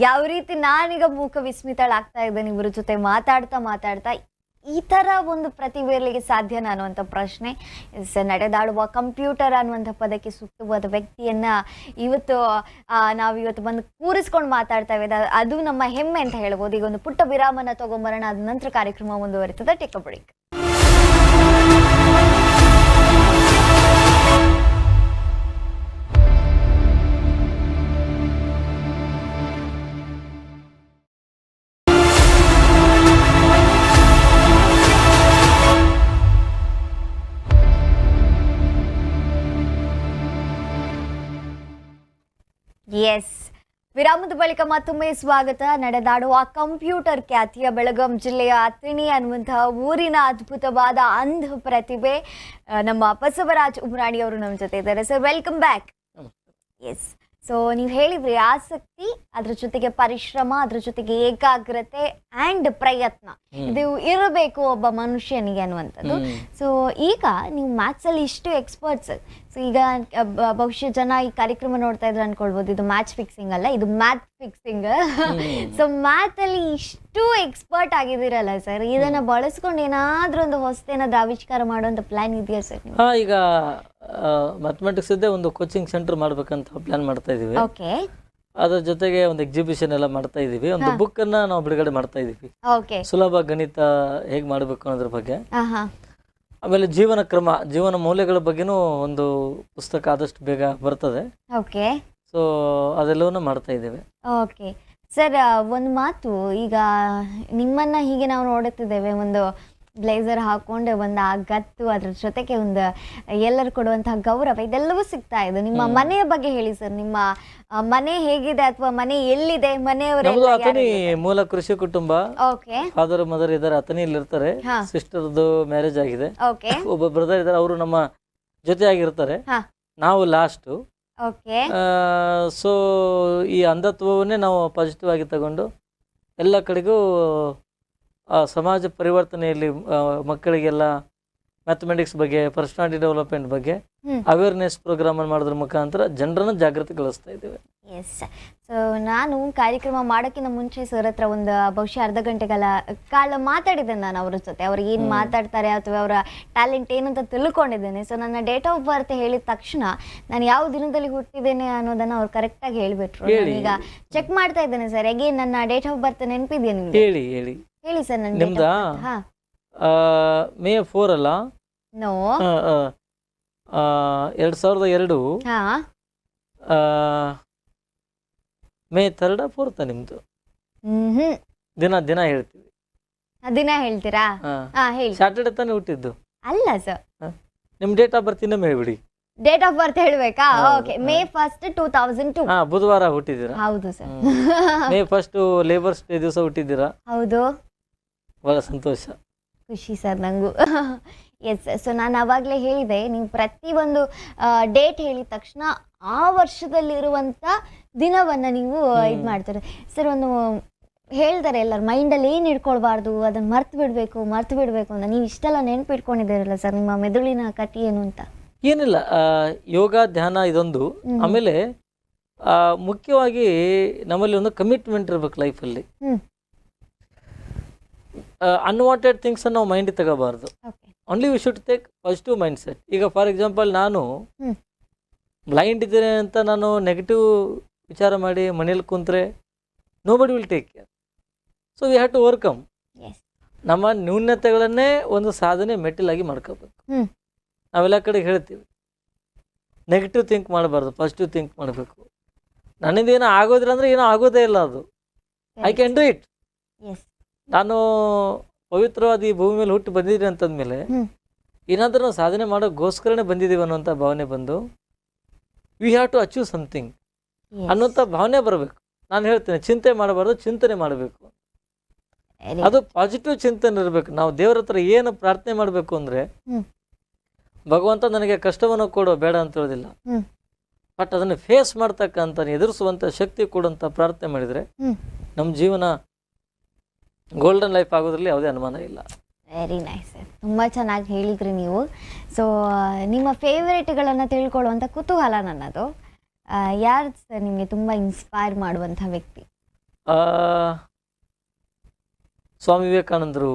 ಯಾವ ರೀತಿ ನಾನೀಗ ಮೂಕ ವಿಸ್ಮಿತಳಾಗ್ತಾ ಇದ್ದೇನೆ ಇವ್ರ ಜೊತೆ ಮಾತಾಡ್ತಾ ಮಾತಾಡ್ತಾ. ಈ ಥರ ಒಂದು ಪ್ರತಿಭೆಯಲ್ಲಿಗೆ ಸಾಧ್ಯನಾ ಅನ್ನುವಂಥ ಪ್ರಶ್ನೆ. ನಡೆದಾಡುವ ಕಂಪ್ಯೂಟರ್ ಅನ್ನುವಂಥ ಪದಕ್ಕೆ ಸೂಕ್ತವಾದ ವ್ಯಕ್ತಿಯನ್ನ ಇವತ್ತು ನಾವಿವತ್ತು ಬಂದು ಕೂರಿಸ್ಕೊಂಡು ಮಾತಾಡ್ತಾ ಇದ್ದೇವೆ. ಅದು ನಮ್ಮ ಹೆಮ್ಮೆ ಅಂತ ಹೇಳ್ಬೋದು. ಈಗ ಒಂದು ಪುಟ್ಟ ವಿರಾಮನ ತಗೊಂಬರೋಣ, ಅದ ನಂತರ ಕಾರ್ಯಕ್ರಮ ಮುಂದುವರಿತದೆ. Take a break. ಎಸ್, ವಿರಾಮದ ಬಳಿಕ ಮತ್ತೊಮ್ಮೆ ಸ್ವಾಗತ. ನಡೆದಾಡುವ ಕಂಪ್ಯೂಟರ್ ಖ್ಯಾತಿಯ ಬೆಳಗಾಂ ಜಿಲ್ಲೆಯ ಅಥಣಿ ಅನ್ನುವಂತಹ ಊರಿನ ಅದ್ಭುತವಾದ ಅಂಧ ಪ್ರತಿಭೆ ನಮ್ಮ ಬಸವರಾಜ್ ಉಮ್ರಾಣಿ ಅವರು ನಮ್ಮ ಜೊತೆ ಇದ್ದಾರೆ. Sir, welcome back. Yes. So ನೀವು ಹೇಳಿದ್ರಿ ಆಸಕ್ತಿ, ಅದ್ರ ಜೊತೆಗೆ ಪರಿಶ್ರಮ, ಅದ್ರ ಜೊತೆಗೆ ಏಕಾಗ್ರತೆ ಆ್ಯಂಡ್ ಪ್ರಯತ್ನ ಇದು ಇರಬೇಕು ಒಬ್ಬ ಮನುಷ್ಯನಿಗೆ ಅನ್ನುವಂಥದ್ದು. ಸೊ ಈಗ ನೀವು ಮ್ಯಾಥ್ಸಲ್ಲಿ ಇಷ್ಟು ಎಕ್ಸ್ಪರ್ಟ್ಸ್. ಸೊ ಈಗ ಬಹುಶಃ ಜನ ಈ ಕಾರ್ಯಕ್ರಮ ನೋಡ್ತಾ ಇದ್ರೆ ಅನ್ಕೊಳ್ಬೋದು ಇದು ಮ್ಯಾಚ್ ಫಿಕ್ಸಿಂಗ್ ಅಲ್ಲ, ಇದು ಮ್ಯಾಥ್ ಫಿಕ್ಸಿಂಗ್. ಸೊ ಮ್ಯಾಥಲ್ಲಿ ಇಷ್ಟು ಎಕ್ಸ್ಪರ್ಟ್ ಆಗಿದ್ದೀರಲ್ಲ ಸರ್, ಇದನ್ನ ಬಳಸ್ಕೊಂಡು ಏನಾದ್ರೂ ಒಂದು ಹೊಸತೇನಾದ್ರೂ ಆವಿಷ್ಕಾರ ಮಾಡುವಂತ ಪ್ಲಾನ್ ಇದೆಯಾ ಸರ್? ಈಗ ಮ್ಯಾಥಮೆಟಿಕ್ಸ್ ಇದ್ದೇ ಒಂದು ಕೋಚಿಂಗ್ ಸೆಂಟರ್ ಮಾಡ್ಬೇಕಂತ ಪ್ಲಾನ್ ಮಾಡ್ತಾ ಇದೀವಿ. ಓಕೆ. ಅದ್ರ ಜೊತೆಗೆ ಒಂದು ಎಕ್ಸಿಬಿಷನ್ ಎಲ್ಲ ಮಾಡ್ತಾ ಇದೀವಿ. ಒಂದು ಬುಕ್ ಅನ್ನ ನಾವು ಬಿಡುಗಡೆ ಮಾಡ್ತಾ ಇದೀವಿ. ಓಕೆ. ಸುಲಭ ಗಣಿತ ಹೇಗ್ ಮಾಡ್ಬೇಕು ಅನ್ನೋದ್ರ ಬಗ್ಗೆ. ಆಮೇಲೆ ಜೀವನ ಕ್ರಮ, ಜೀವನ ಮೌಲ್ಯಗಳ ಬಗ್ಗೆನೂ ಒಂದು ಪುಸ್ತಕ ಆದಷ್ಟು ಬೇಗ ಬರ್ತದೆ. ಓಕೆ. ಸೊ ಅದೆಲ್ಲವನ್ನೂ ಮಾಡ್ತಾ ಇದ್ದೇವೆ. ಓಕೆ ಸರ್, ಒಂದು ಮಾತು, ಈಗ ನಿಮ್ಮನ್ನ ಹೀಗೆ ನಾವು ನೋಡುತ್ತಿದ್ದೇವೆ, ಒಂದು ಬ್ಲೇಸರ್ ಹಾಕೊಂಡು ಒಂದು ಆ ಗತ್ತು, ಅದ್ರ ಜೊತೆಗೆ ಒಂದು ಎಲ್ಲರೂ ಕೊಡುವಂತಹ ಗೌರವ, ಇದೆಲ್ಲವೂ ಸಿಗ್ತಾ ಇದೆ. ನಿಮ್ಮ ಮನೆಯ ಬಗ್ಗೆ ಹೇಳಿ ಸರ್. ನಿಮ್ಮ ಮನೆ ಹೇಗಿದೆ ಅಥವಾ ಮನೆ ಎಲ್ಲಿದೆ? ಅಥಣಿ ಮೂಲ ಕೃಷಿ ಕುಟುಂಬ. ಓಕೆ. ಫಾದರ್ ಮದರ್ ಇದ್ದಾರೆ, ಅಥಣಿಯಲ್ಲಿ ಇರ್ತಾರೆ. ಸಿಸ್ಟರ್ದು ಮ್ಯಾರೇಜ್ ಆಗಿದೆ. ಓಕೆ. ಒಬ್ಬ ಬ್ರದರ್ ಇದ್ದಾರೆ, ಅವರು ನಮ್ಮ ಜೊತೆಯಾಗಿರ್ತಾರೆ. ನಾವು ಲಾಸ್ಟ್. ಓಕೆ. ಸೊ ಈ ಅಂಧತ್ವವನ್ನೇ ನಾವು ಪಾಸಿಟಿವ್ ಆಗಿ ತಗೊಂಡು ಎಲ್ಲ ಕಡೆಗೂ ಸಮಾಜ ಪರಿವರ್ತನೆಯಲ್ಲಿ ಮಕ್ಕಳಿಗೆಲ್ಲ ಮ್ಯಾಥಮೆಟಿಕ್ಸ್ ಬಗ್ಗೆ, ಪರ್ಸನಾಲಿಟಿ ಡೆವಲಪ್ಮೆಂಟ್ ಬಗ್ಗೆ ಅವೇರ್ನೆಸ್ ಪ್ರೋಗ್ರಾಮ್ ಮಾಡೋದ್ರ ಮುಖಾಂತರ ಜನರನ್ನು ಜಾಗೃತಿಗೊಳಿಸ್ತಾ ಇದ್ದೇವೆ. ಎಸ್. ಸೊ ನಾನು ಕಾರ್ಯಕ್ರಮ ಮಾಡೋಕ್ಕಿಂತ ಮುಂಚೆ ಸರ್ ಹತ್ರ ಒಂದು ಬಹುಶಃ ಅರ್ಧ ಗಂಟೆಗಳ ಕಾಲ ಮಾತಾಡಿದ್ದೇನೆ ನಾನು ಅವ್ರ ಜೊತೆ. ಅವ್ರು ಏನು ಮಾತಾಡ್ತಾರೆ ಅಥವಾ ಅವರ ಟ್ಯಾಲೆಂಟ್ ಏನು ಅಂತ ತಿಳ್ಕೊಂಡಿದ್ದೇನೆ. ಸೊ ನನ್ನ ಡೇಟ್ ಆಫ್ ಬರ್ತ್ ಹೇಳಿದ ತಕ್ಷಣ ನಾನು ಯಾವ ದಿನದಲ್ಲಿ ಹುಟ್ಟಿದ್ದೇನೆ ಅನ್ನೋದನ್ನ ಅವ್ರು ಕರೆಕ್ಟಾಗಿ ಹೇಳಿಬಿಟ್ರು. ಈಗ ಚೆಕ್ ಮಾಡ್ತಾ ಇದ್ದೇನೆ ಸರ್, ಅಗೇನ್ ನನ್ನ ಡೇಟ್ ಆಫ್ ಬರ್ತ್ ನೆನಪಿದೆಯಾ ನಿಮ್ಗೆ? ಹೇಳಿ ಸರ್. ನನ್ನ ನಿಮ್ದ ಮೇ 4 ಅಲ್ಲ? ನೋ, 2002 ಮೇ 3 4 ನಿಮ್ದು. ದಿನ ಹೇಳ್ತೀವಿ. ದಿನ ಹೇಳ್ತೀರಾ? ಹೇಳಿ. ಸ್ಯಾಟರ್ಡೆ ತಾನೇ ಹುಟ್ಟಿದ್ದು? ಅಲ್ಲ ಸರ್, ನಿಮ್ ಡೇಟ್ ಆಫ್ ಬರ್ತ್ ಇನ್ನೊಮ್ಮೆ ಹೇಳ್ಬಿಡಿ. ಡೇಟ್ ಆಫ್ ಬರ್ತ್ ಹೇಳ್ಬೇಕಾ? ಓಕೆ. ಮೇ 1, 2002. ಬುಧವಾರ ಹುಟ್ಟಿದ್ದೀರಾ? ಹೌದು ಸರ್. ಮೇ 1 ಲೇಬರ್ಸ್ ಡೇ ದಿವಸ ಹುಟ್ಟಿದ್ದೀರಾ? ಹೌದು. ಬಹಳ ಸಂತೋಷ, ಖುಷಿ ಸರ್ ನಂಗೂ. ಎಸ್. ಸೊ ನಾನು ಅವಾಗಲೇ ಹೇಳಿದೆ, ನೀವು ಪ್ರತಿಯೊಂದು ಡೇಟ್ ಹೇಳಿದ ತಕ್ಷಣ ಆ ವರ್ಷದಲ್ಲಿರುವಂಥ ದಿನವನ್ನು ನೀವು ಇದು ಮಾಡ್ತಾರೆ ಸರ್. ಒಂದು ಹೇಳ್ತಾರೆ ಎಲ್ಲರೂ ಮೈಂಡಲ್ಲಿ ಏನು ಇಟ್ಕೊಳ್ಬಾರ್ದು, ಅದನ್ನು ಮರ್ತು ಬಿಡಬೇಕು ಅಂತ. ನೀವು ಇಷ್ಟೆಲ್ಲ ನೆನಪಿಟ್ಕೊಂಡಿದ್ದೀರಲ್ಲ ಸರ್, ನಿಮ್ಮ ಮೆದುಳಿನ ಕಥೆ ಏನು ಅಂತ? ಏನಿಲ್ಲ, ಯೋಗ ಧ್ಯಾನ ಇದೊಂದು. ಆಮೇಲೆ ಮುಖ್ಯವಾಗಿ ನಮ್ಮಲ್ಲಿ ಒಂದು ಕಮಿಟ್ಮೆಂಟ್ ಇರ್ಬೇಕು ಲೈಫಲ್ಲಿ. ಅನ್ವಾಂಟೆಡ್ ಥಿಂಗ್ಸ್ ನಾವು ಮೈಂಡಿಗೆ ತಗೋಬಾರ್ದು. Only we should take positive mindset. ಈಗ ಫಾರ್ ಎಕ್ಸಾಂಪಲ್, ನಾನು ಬ್ಲೈಂಡ್ ಇದ್ದೇನೆ ಅಂತ ನಾನು ನೆಗೆಟಿವ್ ವಿಚಾರ ಮಾಡಿ ಮನೇಲಿ ಕುಂತ್ರೆ nobody will take care. So we have to overcome. ನಮ್ಮ ನ್ಯೂನತೆಗಳನ್ನೇ ಒಂದು ಸಾಧನೆ ಮೆಟ್ಟಿಲಾಗಿ ಮಾಡ್ಕೋಬೇಕು. ನಾವೆಲ್ಲ ಕಡೆ ಹೇಳ್ತೀವಿ ನೆಗೆಟಿವ್ ಥಿಂಕ್ ಮಾಡಬಾರ್ದು, ಪಾಸಿಟಿವ್ ಥಿಂಕ್ ಮಾಡಬೇಕು. ನನ್ನಿಂದ ಏನೋ ಆಗೋದಿಲ್ಲ ಅಂದರೆ ಏನೋ ಆಗೋದೇ ಇಲ್ಲ, ಅದು ಐ ಕ್ಯಾನ್ ಡೂ ಇಟ್. ನಾನು ಪವಿತ್ರವಾದ ಈ ಭೂಮಿ ಮೇಲೆ ಹುಟ್ಟಿ ಬಂದಿದ್ದೀನಿ ಅಂತಂದ್ಮೇಲೆ ಏನಾದರೂ ನಾವು ಸಾಧನೆ ಮಾಡೋಕ್ಕೋಸ್ಕರನೇ ಬಂದಿದ್ದೀವಿ ಅನ್ನೋಂಥ ಭಾವನೆ ಬಂದು we have to achieve something ಅನ್ನೋಂಥ ಭಾವನೆ ಬರಬೇಕು. ನಾನು ಹೇಳ್ತೇನೆ, ಚಿಂತೆ ಮಾಡಬಾರ್ದು, ಚಿಂತನೆ ಮಾಡಬೇಕು. ಅದು ಪಾಸಿಟಿವ್ ಚಿಂತನೆ ಇರಬೇಕು. ನಾವು ದೇವ್ರ ಹತ್ರ ಏನು ಪ್ರಾರ್ಥನೆ ಮಾಡಬೇಕು ಅಂದರೆ, ಭಗವಂತ ನನಗೆ ಕಷ್ಟವನ್ನು ಕೊಡೋ ಬೇಡ ಅಂತ ಹೇಳೋದಿಲ್ಲ, ಬಟ್ ಅದನ್ನು ಫೇಸ್ ಮಾಡ್ತಕ್ಕಂಥ ಎದುರಿಸುವಂಥ ಶಕ್ತಿ ಕೊಡುವಂಥ ಪ್ರಾರ್ಥನೆ ಮಾಡಿದರೆ ನಮ್ಮ ಜೀವನ ಗೋಲ್ಡನ್ ಲೈಫ್ ಆಗೋದ್ರಲ್ಲಿ ಯಾವುದೇ ಅನುಮಾನ ಇಲ್ಲ. ವೆರಿ ನೈಸ್ ಸರ್, ತುಂಬ ಚೆನ್ನಾಗಿ ಹೇಳಿದ್ರಿ ನೀವು. ಸೊ ನಿಮ್ಮ ಫೇವ್ರೇಟ್ಗಳನ್ನು ತಿಳ್ಕೊಳ್ಳುವಂಥ ಕುತೂಹಲ ನನ್ನದು. ಯಾರು ಸರ್ ನಿಮಗೆ ತುಂಬ ಇನ್ಸ್ಪೈರ್ ಮಾಡುವಂಥ ವ್ಯಕ್ತಿ? ಸ್ವಾಮಿ ವಿವೇಕಾನಂದರು.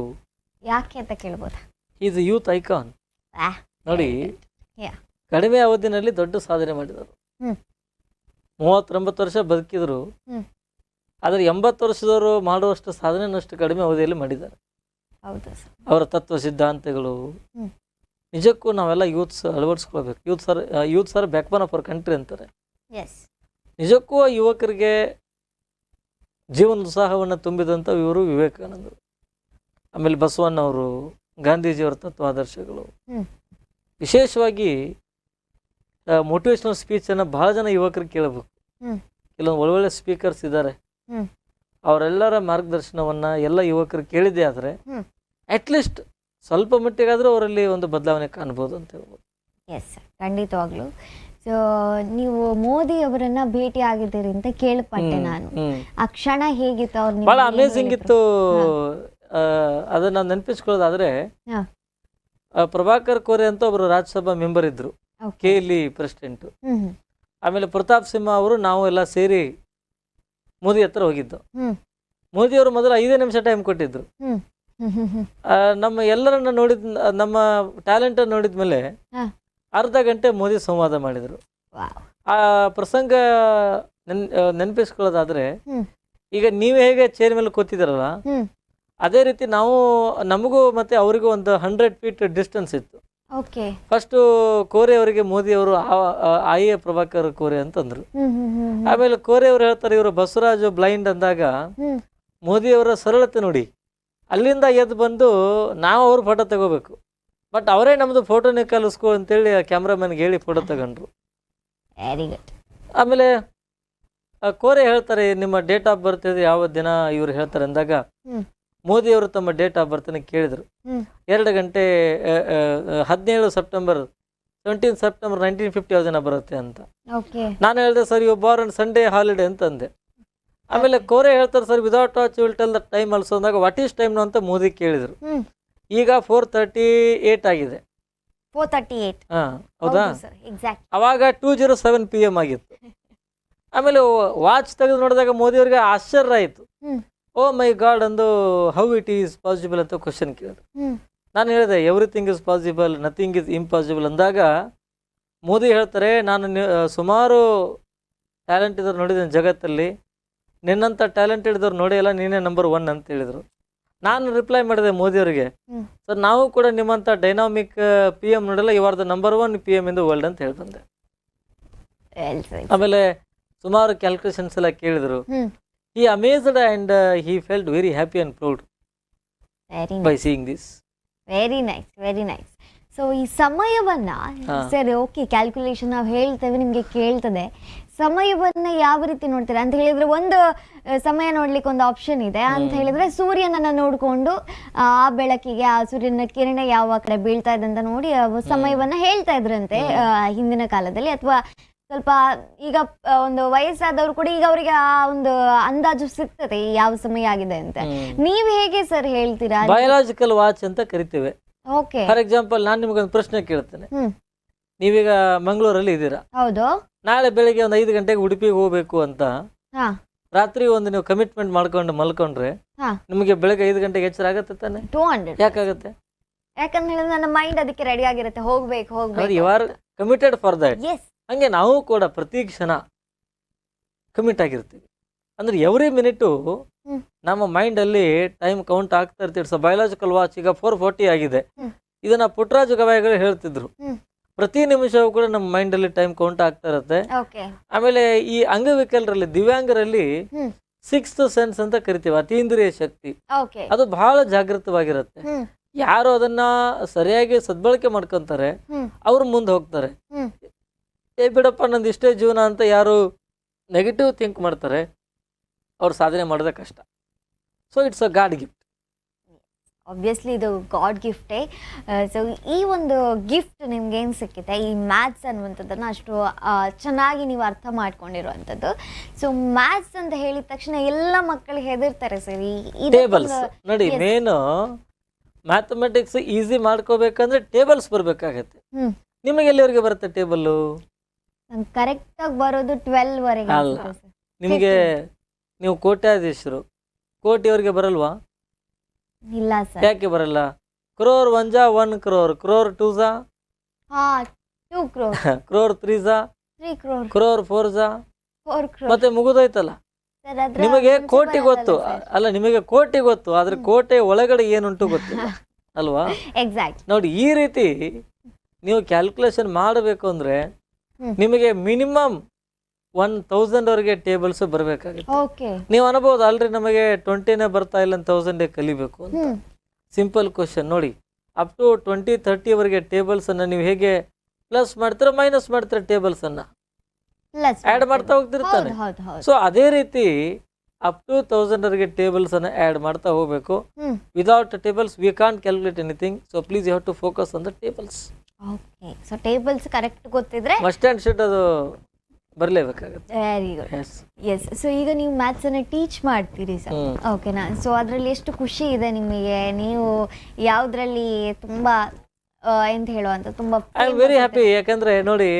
ಯಾಕೆ ಅಂತ ಕೇಳ್ಬೋದಾ? Is youth icon. ನೋಡಿ, ಕಡಿಮೆ ಅವಧಿನಲ್ಲಿ ದೊಡ್ಡ ಸಾಧನೆ ಮಾಡಿದರು. 39 ವರ್ಷ ಬದುಕಿದ್ರು, ಆದರೆ 80 ವರ್ಷದವರು ಮಾಡುವಷ್ಟು ಸಾಧನೆಯಷ್ಟು ಕಡಿಮೆ ಅವಧಿಯಲ್ಲಿ ಮಾಡಿದ್ದಾರೆ. ಅವರ ತತ್ವ ಸಿದ್ಧಾಂತಗಳು ನಿಜಕ್ಕೂ ನಾವೆಲ್ಲ ಯೂತ್ಸ್ ಅಳವಡಿಸ್ಕೊಳ್ಬೇಕು. Youths are backbone of our country ಅಂತಾರೆ. ನಿಜಕ್ಕೂ ಯುವಕರಿಗೆ ಜೀವನ ಉತ್ಸಾಹವನ್ನು ತುಂಬಿದಂಥ ಇವರು ವಿವೇಕಾನಂದರು. ಆಮೇಲೆ ಬಸವಣ್ಣವರು, ಗಾಂಧೀಜಿಯವರ ತತ್ವಾದರ್ಶಗಳು. ವಿಶೇಷವಾಗಿ ಮೋಟಿವೇಶನಲ್ ಸ್ಪೀಚನ್ನು ಭಾಳ ಜನ ಯುವಕರಿಗೆ ಕೇಳಬೇಕು. ಕೆಲವೊಂದು ಒಳ್ಳೊಳ್ಳೆ ಸ್ಪೀಕರ್ಸ್ ಇದ್ದಾರೆ, ಅವರೆಲ್ಲರ ಮಾರ್ಗದರ್ಶನವನ್ನು ಎಲ್ಲ ಯುವಕರು ಕೇಳಿದ್ದೆ ಆದರೆ ಅಟ್ಲೀಸ್ಟ್ ಸ್ವಲ್ಪ ಮಟ್ಟಿಗಾದರೂ ಅವರಲ್ಲಿ ಒಂದು ಬದಲಾವಣೆ ಕಾಣ್ಬೋದು ಅಂತ ಹೇಳ್ಬೋದು. ಎಸ್ ಸರ್, ಖಂಡಿತವಾಗ್ಲೂ. ಸೊ ನೀವು ಮೋದಿ ಅವರನ್ನ ಭೇಟಿ ಆಗಿದ್ದೀರಿ ಅಂತ ಕೇಳ್ಪಟ್ಟೆ ನಾನು. ಆ ಕ್ಷಣ ಹೇಗಿತ್ತು? ಅವ್ರು ಭಾಳ ಅಮೇಝಿಂಗ್ ಇತ್ತು. ಅದನ್ನು ನೆನಪಿಸ್ಕೊಳ್ಳೋದಾದರೆ, ಪ್ರಭಾಕರ್ ಕೋರೆ ಅಂತ ಒಬ್ಬರು ರಾಜ್ಯಸಭಾ ಮೆಂಬರ್ ಇದ್ರು, KLE ಪ್ರೆಸಿಡೆಂಟು. ಆಮೇಲೆ ಪ್ರತಾಪ್ ಸಿಂಹ ಅವರು, ನಾವು ಎಲ್ಲ ಸೇರಿ ಮೋದಿ ಹತ್ರ ಹೋಗಿದ್ದು. ಮೋದಿಯವರು ಮೊದಲು 5 ನಿಮಿಷ ಟೈಮ್ ಕೊಟ್ಟಿದ್ರು. ನಮ್ಮ ಎಲ್ಲರನ್ನ ನಮ್ಮ ಟ್ಯಾಲೆಂಟ್ ನೋಡಿದ್ಮೇಲೆ ಅರ್ಧ ಗಂಟೆ ಮೋದಿ ಸಂವಾದ ಮಾಡಿದರು. ಆ ಪ್ರಸಂಗ ನೆನಪಿಸ್ಕೊಳ್ಳೋದಾದ್ರೆ, ಈಗ ನೀವು ಹೇಗೆ ಚೇರ್ ಮೇಲೆ ಕೂತಿದಾರಲ್ಲ, ಅದೇ ರೀತಿ ನಮಗೂ ಮತ್ತೆ ಅವರಿಗೂ ಒಂದು 100 ಫೀಟ್ ಡಿಸ್ಟೆನ್ಸ್ ಇತ್ತು. ಫಸ್ಟು ಕೋರೆ ಅವರಿಗೆ ಮೋದಿ ಅವರು ಆಯೆ ಪ್ರಭಾಕರ್ ಕೋರೆ ಅಂತಂದ್ರು. ಆಮೇಲೆ ಕೋರೆ ಅವರು ಹೇಳ್ತಾರೆ, ಇವರು ಬಸವರಾಜು ಬ್ಲೈಂಡ್ ಅಂದಾಗ ಮೋದಿ ಅವರ ಸರಳತೆ ನೋಡಿ, ಅಲ್ಲಿಂದ ಎದ್ದು ಬಂದು ನಾವು ಅವ್ರ ಫೋಟೋ ತಗೋಬೇಕು, ಬಟ್ ಅವರೇ ನಮ್ದು ಫೋಟೋನೇ ಕಲಿಸ್ಕೊ ಅಂತೇಳಿ ಕ್ಯಾಮ್ರಾಮನ್ಗೆ ಹೇಳಿ ಫೋಟೋ ತಗೊಂಡ್ರು. ಆಮೇಲೆ ಕೋರೆ ಹೇಳ್ತಾರೆ, ನಿಮ್ಮ ಡೇಟ್ ಆಫ್ ಬರ್ತ್ ಯಾವ ದಿನ ಇವ್ರು ಹೇಳ್ತಾರೆ ಅಂದಾಗ ಮೋದಿ ಅವರು ತಮ್ಮ ಡೇಟ್ ಆಫ್ ಬರ್ತ್ನ ಕೇಳಿದ್ರು. 2 ಗಂಟೆ 17 ಸೆಪ್ಟೆಂಬರ್ 1950 ಯಾವ ದಿನ ಬರುತ್ತೆ ಅಂತ. ನಾನು ಹೇಳಿದೆ, sir you born Sunday holiday ಅಂತಂದೆ. ಆಮೇಲೆ ಕೋರೆ ಹೇಳ್ತಾರೆ, sir without watch will tell the time also ಅಂದಾಗ ವಾಟ್ ಈಸ್ ಟೈಮ್ ಅಂತ ಮೋದಿ ಕೇಳಿದ್ರು. ಈಗ 4:38 ಆಗಿದೆ. 4:38 ಹೌದಾ? ಅವಾಗ 2:07 PM ಆಗಿತ್ತು. ಆಮೇಲೆ ವಾಚ್ ತೆಗೆದು ನೋಡಿದಾಗ ಮೋದಿ ಅವ್ರಿಗೆ ಆಶ್ಚರ್ಯ ಆಯಿತು. ಓ ಮೈ ಗಾಡ್ ಅಂದು, ಹೌ ಇಟ್ ಈಸ್ ಪಾಸಿಬಲ್ ಅಂತ ಕ್ವಶನ್ ಕೇಳಿದ್ರು. ನಾನು ಹೇಳಿದೆ, everything is possible, nothing is impossible ಅಂದಾಗ ಮೋದಿ ಹೇಳ್ತಾರೆ, ನಾನು ಸುಮಾರು ಟ್ಯಾಲೆಂಟ್ ಇದ್ದವ್ರು ನೋಡಿದ್ದೇನೆ ಜಗತ್ತಲ್ಲಿ, ನಿನ್ನಂಥ ಟ್ಯಾಲೆಂಟ್ ಇದ್ದವ್ರು ನೋಡಿಯಲ್ಲ, ನೀನೇ ನಂಬರ್ 1 ಅಂತ ಹೇಳಿದರು. ನಾನು ರಿಪ್ಲೈ ಮಾಡಿದೆ ಮೋದಿಯವರಿಗೆ, ಸರ್ ನಾವು ಕೂಡ ನಿಮ್ಮಂಥ ಡೈನಾಮಿಕ್ PM ನೋಡಿಲ್ಲ, you are the number 1 PM in the world ಅಂತ ಹೇಳಿ ಬಂದೆ. ಆಮೇಲೆ ಸುಮಾರು ಕ್ಯಾಲ್ಕುಲೇಷನ್ಸ್ ಎಲ್ಲ ಕೇಳಿದ್ರು. He amazed and he felt very happy and proud by seeing this. Very nice, very nice. So ಈ ಸಮಯವನ್ನ ಸರಿ, ಓಕೆ, ಕ್ಯಾಲ್ಕುಲೇಷನ್ ನಾವು ಹೇಳ್ತೇವೆ, ನಿಮಗೆ ಕೇಳ್ತದೆ. ಸಮಯವನ್ನ ಯಾವ ರೀತಿ ನೋಡ್ತೀರಾ ಅಂತ ಹೇಳಿದ್ರೆ, ಒಂದು ಸಮಯ ನೋಡ್ಲಿಕ್ಕೆ ಒಂದು ಆಪ್ಷನ್ ಇದೆ ಅಂತ ಹೇಳಿದ್ರೆ, ಸೂರ್ಯನನ್ನ ನೋಡ್ಕೊಂಡು ಆ ಬೆಳಕಿಗೆ ಆ ಸೂರ್ಯನ ಕಿರಣ ಯಾವ ಕಡೆ ಬೀಳ್ತಾ ಇದೆ ಅಂತ ನೋಡಿ ಸಮಯವನ್ನ ಹೇಳ್ತಾ ಇದ್ರಂತೆ ಹಿಂದಿನ ಕಾಲದಲ್ಲಿ. ಅಥವಾ ಸ್ವಲ್ಪ ಈಗ ಒಂದು ವಯಸ್ಸಾದವ್ರು ಕೂಡ ಈಗ ಅವರಿಗೆ ಆ ಒಂದು ಅಂದಾಜು ಸಿಗ್ತದೆ ಯಾವ ಸಮಯ ಆಗಿದೆ ಅಂತ. ನೀವ್ ಹೇಗೆ ಸರ್ ಹೇಳ್ತೀರಾ? ಬಯೋಲಾಜಿಕಲ್ ವಾಚ್ ಅಂತ ಕರಿತೇವೆ. ಓಕೆ, ಫಾರ್ ಎಕ್ಸಾಂಪಲ್ ನಾನು ನಿಮ್ಗೊಂದು ಪ್ರಶ್ನೆ ಕೇಳ್ತೇನೆ. ನೀವೀಗ ಮಂಗಳೂರಲ್ಲಿ ಇದ್ದೀರಾ, ಹೌದು, ನಾಳೆ ಬೆಳಿಗ್ಗೆ ಒಂದು 5 ಗಂಟೆಗೆ ಉಡುಪಿಗೆ ಹೋಗ್ಬೇಕು ಅಂತ ರಾತ್ರಿ ಒಂದು ನೀವು ಕಮಿಟ್ಮೆಂಟ್ ಮಾಡ್ಕೊಂಡು ಮಲ್ಕೊಂಡ್ರೆ ನಿಮಗೆ ಬೆಳಗ್ಗೆ 5 ಗಂಟೆಗೆ ಎಚ್ಚರ ಆಗತ್ತೆ ತಾನೆ? 200 ಯಾಕಾಗತ್ತೆ? ಯಾಕಂದ್ರೆ ಹೇಳಿದ್ರೆ ನನ್ನ ಮೈಂಡ್ ಅದಕ್ಕೆ ರೆಡಿ ಆಗಿರುತ್ತೆ, ಹೋಗ್ಬೇಕು. You are committed for that. ಹಂಗೆ ನಾವು ಕೂಡ ಪ್ರತಿ ಕ್ಷಣ ಕಮಿಟ್ ಆಗಿರ್ತೀವಿ. ಅಂದ್ರೆ ಎವ್ರಿ ಮಿನಿಟು ನಮ್ಮ ಮೈಂಡಲ್ಲಿ ಟೈಮ್ ಕೌಂಟ್ ಆಗ್ತಾ ಇರ್ತೀವಿ. It's biological watch. ಈಗ 4:40 ಆಗಿದೆ. ಇದನ್ನ ಪುಟ್ಟರಾಜು ಗವಾಯಿಗಳು ಹೇಳ್ತಿದ್ರು. ಪ್ರತಿ ನಿಮಿಷವೂ ಕೂಡ ನಮ್ಮ ಮೈಂಡಲ್ಲಿ ಟೈಮ್ ಕೌಂಟ್ ಆಗ್ತಾ ಇರುತ್ತೆ. ಆಮೇಲೆ ಈ ಅಂಗವಿಕಲರಲ್ಲಿ, ದಿವ್ಯಾಂಗರಲ್ಲಿ ಸಿಕ್ಸ್ತ್ ಸೆನ್ಸ್ ಅಂತ ಕರಿತೀವಿ, ಅತೀಂದ್ರಿಯ ಶಕ್ತಿ. ಓಕೆ. ಅದು ಬಹಳ ಜಾಗೃತವಾಗಿರುತ್ತೆ. ಯಾರು ಅದನ್ನ ಸರಿಯಾಗಿ ಸದ್ಬಳಕೆ ಮಾಡ್ಕೊಂತಾರೆ ಅವ್ರು ಮುಂದೆ ಹೋಗ್ತಾರೆ. ಏ ಬಿಡಪ್ಪ ನಂದು ಇಷ್ಟೇ ಜೀವನ ಅಂತ ಯಾರು ನೆಗೆಟಿವ್ ಥಿಂಕ್ ಮಾಡ್ತಾರೆ ಅವ್ರು ಸಾಧನೆ ಮಾಡೋದೇ ಕಷ್ಟ. So it's a god gift. Obviously ಇದು ಗಾಡ್ ಗಿಫ್ಟೇ. ಸೊ ಈ ಒಂದು ಗಿಫ್ಟ್ ನಿಮ್ಗೆ ಏನು ಸಿಕ್ಕಿದೆ, ಈ ಮ್ಯಾಥ್ಸ್ ಅನ್ನುವಂಥದ್ದನ್ನು ಅಷ್ಟು ಚೆನ್ನಾಗಿ ನೀವು ಅರ್ಥ ಮಾಡ್ಕೊಂಡಿರುವಂಥದ್ದು. ಸೊ ಮ್ಯಾಥ್ಸ್ ಅಂತ ಹೇಳಿದ ತಕ್ಷಣ ಎಲ್ಲ ಮಕ್ಕಳು ಹೆದರ್ತಾರೆ ಸರ್. ಟೇಬಲ್ಸ್ ನೋಡಿ, ಮೇನು ಮ್ಯಾಥಮೆಟಿಕ್ಸ್ ಈಸಿ ಮಾಡ್ಕೋಬೇಕಂದ್ರೆ ಟೇಬಲ್ಸ್ ಬರ್ಬೇಕಾಗತ್ತೆ. ನಿಮಗೆ ಎಲ್ಲಿವರೆಗೆ ಬರುತ್ತೆ ಟೇಬಲ್ಲು? ಕರೆಕ್ಟಾಗಿ ಬರೋದು 12 ವರೆಗೆ. ಅಲ್ಲ, ನಿಮಗೆ ನೀವು ಕೋಟ್ಯಾಧೀಶರು, ಕೋಟಿಯವರೆಗೆ ಬರಲ್ವಾ? ಇಲ್ಲ ಸರ್. ಯಾಕೆ ಬರಲ್ಲ? ಕ್ರೋರ್ 1 ಜಾ 1 crore, ಕ್ರೋರ್ 2 ಜಾ 2 crore, ಕ್ರೋರ್ 3 ಜಾ 3 crore, ಕ್ರೋರ್ 4 ಜಾ 4 crore. ಮತ್ತೆ ಮುಗಿದೋಯ್ತಲ್ಲ. ನಿಮಗೆ ಕೋಟಿ ಗೊತ್ತು ಅಲ್ಲ, ನಿಮಗೆ ಕೋಟಿ ಗೊತ್ತು, ಆದ್ರೆ ಕೋಟೆ ಒಳಗಡೆ ಏನುಂಟು ಗೊತ್ತಿಲ್ಲ ಅಲ್ವಾ? ಎಕ್ಸಾಕ್ಟ್. ನೋಡಿ, ಈ ರೀತಿ ನೀವು ಕ್ಯಾಲ್ಕುಲೇಷನ್ ಮಾಡಬೇಕು ಅಂದ್ರೆ ನಿಮಗೆ ಮಿನಿಮಮ್ 1000 ವರೆಗೆ ಟೇಬಲ್ಸ್ ಬರಬೇಕಾಗುತ್ತೆ. ನೀವು ಅನ್ಬೋದು ಅಲ್ರಿ ನಮಗೆ 20ನೇ ಬರ್ತಾ ಇಲ್ಲ 1000 ಕಲಿಬೇಕು ಅಂತ. ಸಿಂಪಲ್ ಕ್ವಶನ್ ನೋಡಿ, ಅಪ್ ಟು 20-30 ವರೆಗೆ ಟೇಬಲ್ಸ್ ಅನ್ನ ನೀವು ಹೇಗೆ ಪ್ಲಸ್ ಮಾಡ್ತೀರಾ ಮೈನಸ್ ಮಾಡ್ತೀರಾ ಟೇಬಲ್ಸ್ ಅನ್ನ ಆಡ್ ಮಾಡ್ತಾ ಹೋಗ್ತಿರ್ತಾನೆ. ಸೊ ಅದೇ ರೀತಿ ಅಪ್ ಟು 1000 ವರೆಗೆ ಟೇಬಲ್ಸ್ ಅನ್ನ ಆಡ್ ಮಾಡ್ತಾ ಹೋಗ್ಬೇಕು. Without tables we can't calculate anything. So please you have to focus on the tables. Okay. So tables correct ಗೊತ್ತಿದ್ರೆ ಮಸ್ಟ್ ಅಂಡ್ ಶುಡ್ ಅದು ಬರಲೇಬೇಕಾಗುತ್ತೆ. Very good. ಎಸ್. ಸೊ ಈಗ ನೀವು ಮ್ಯಾಥ್ಸ್ ಅನ್ನ ಟೀಚ್ ಮಾಡ್ತೀರಿ ಸರ್, ಓಕೆನಾ? ಸೊ ಅದರಲ್ಲಿ ಎಷ್ಟು ಖುಷಿ ಇದೆ ನಿಮಗೆ? ನೀವು ಯಾವುದ್ರಲ್ಲಿ ತುಂಬಾ ಎಂತ ಹೇಳುವಂತ ತುಂಬಾ ಐ ಆಮ್ ವೆರಿ ಹ್ಯಾಪಿ. ಯಾಕಂದ್ರೆ ನೋಡಿ,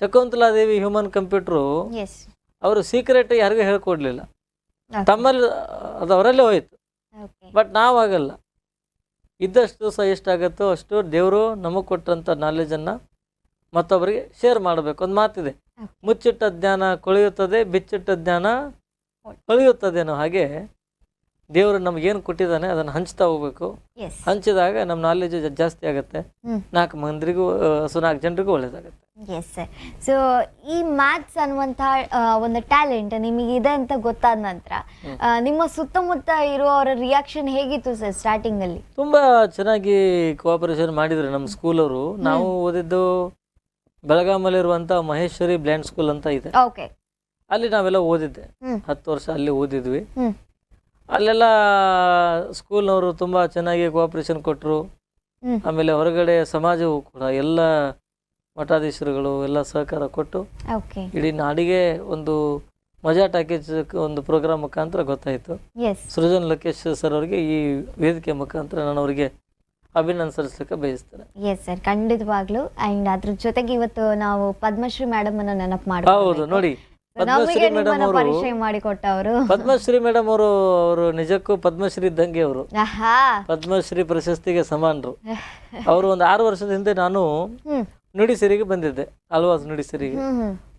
ಶಕುಂತಲಾ ದೇವಿ ಹ್ಯೂಮನ್ ಕಂಪ್ಯೂಟರ್ ಅವರು ಸೀಕ್ರೆಟ್ ಯಾರಿಗೂ ಹೇಳ್ಕೊಡ್ಲಿಲ್ಲ, ತಮ್ಮಲ್ಲಿ ಅದು ಅವರಲ್ಲೇ ಹೋಯ್ತು. ಬಟ್ ನಾವಾಗಲ್ಲ, ಇದ್ದಷ್ಟು ದಿವಸ ಎಷ್ಟಾಗತ್ತೋ ಅಷ್ಟು ದೇವರು ನಮಗೆ ಕೊಟ್ಟಂಥ ನಾಲೆಜನ್ನು ಮತ್ತೊಬ್ಬರಿಗೆ ಶೇರ್ ಮಾಡಬೇಕು. ಒಂದು ಮಾತಿದೆ, ಮುಚ್ಚಿಟ್ಟ ಜ್ಞಾನ ಕೊಳೆಯುತ್ತದೆ, ಬಿಚ್ಚಿಟ್ಟ ಜ್ಞಾನ ಕೊಳೆಯುತ್ತದೇನೋ ಹಾಗೆ ದೇವರು ನಮಗೇನು ಕೊಟ್ಟಿದ್ದಾನೆ ಅದನ್ನು ಹಂಚ್ತಾ ಹೋಗ್ಬೇಕು. ಹಂಚಿದಾಗ ನಮ್ಮ ನಾಲೆಜ್ ಜಾಸ್ತಿ ಆಗುತ್ತೆ, 4 ಜನರಿಗೂ ಒಳ್ಳೇದಾಗುತ್ತೆ. Yes sir. ಸೊ ಈ ಮ್ಯಾಥ್ಸ್ ಅನ್ನುವಂತಹ ಒಂದು ಟ್ಯಾಲೆಂಟ್ ನಿಮಗಿದೆ ಅಂತ ಗೊತ್ತಾದ ನಂತರ ನಿಮ್ಮ ಸುತ್ತಮುತ್ತ ಇರುವವರ ರಿಯಾಕ್ಷನ್ ಹೇಗಿತ್ತು ಸರ್ ಸ್ಟಾರ್ಟಿಂಗ್ ಅಲ್ಲಿ? ತುಂಬಾ ಚೆನ್ನಾಗಿ ಕೋಆಪರೇಷನ್ ಮಾಡಿದ್ರು ನಮ್ಮ ಸ್ಕೂಲ್ ಅವರು. ನಾವು ಓದಿದ್ದು ಬೆಳಗಾಮಲ್ಲಿರುವಂತ ಮಹೇಶ್ವರಿ ಬ್ಲ್ಯಾಂಡ್ ಸ್ಕೂಲ್ ಅಂತ ಇದೆ. ಅಲ್ಲಿ ನಾವೆಲ್ಲ ಓದಿದ್ದೆ, 10 ವರ್ಷ ಅಲ್ಲಿ ಓದಿದ್ವಿ. ಅಲ್ಲೆಲ್ಲ ಸ್ಕೂಲ್ನವರು ತುಂಬಾ ಚೆನ್ನಾಗಿ ಕೋಆಪರೇಷನ್ ಕೊಟ್ಟರು. ಆಮೇಲೆ ಹೊರಗಡೆ ಸಮಾಜವು ಕೂಡ ಎಲ್ಲ ಮಠಾಧೀಶರುಗಳು ಎಲ್ಲ ಸಹಕಾರ ಕೊಟ್ಟು ಇಡೀ ನಾಡಿಗೆ ಒಂದು ಮಜಾ ಟಾಕೀಸ್ ಒಂದು ಪ್ರೋಗ್ರಾಮ್ ಮುಖಾಂತರ ಗೊತ್ತಾಯಿತು. ಸೃಜನ್ ಲೋಕೇಶ್ ಸರ್ ಅವರಿಗೆ ಈ ವೇದಿಕೆ ಮುಖಾಂತರ ನಾನು ಅವರಿಗೆ ಅಭಿನಂದಿಸಲಿಕ್ಕೆ ಬಯಸ್ತೇನೆ. ಎಸ್ ಸರ್, ಖಂಡಿತವಾಗ್ಲೂ. ಅಂಡ್ ಅದ್ರ ಜೊತೆಗೆ ಇವತ್ತು ನಾವು ಪದ್ಮಶ್ರೀ ಮೇಡಮ್ ಅನ್ನ ನೆನಪು ಮಾಡ್ತೀವಿ. ಹೌದು ನೋಡಿ, ಪದ್ಮಶ್ರೀ ಮೇಡಮ್ ಅವರು ಪದ್ಮಶ್ರೀ ಮೇಡಮ್ ಅವರು ನಿಜಕ್ಕೂ ಪದ್ಮಶ್ರೀ ಇದ್ದಂಗೆ. ಅವರು ಪದ್ಮಶ್ರೀ ಪ್ರಶಸ್ತಿಗೆ ಸಮಾನರು. ಅವರು ಒಂದು 6 ವರ್ಷದ ಹಿಂದೆ ನಾನು ನುಡಿಸಿರಿಗೆ ಬಂದಿದ್ದೆ, ಆಳ್ವಾಸ್ ನುಡಿಸಿರಿಗೆ.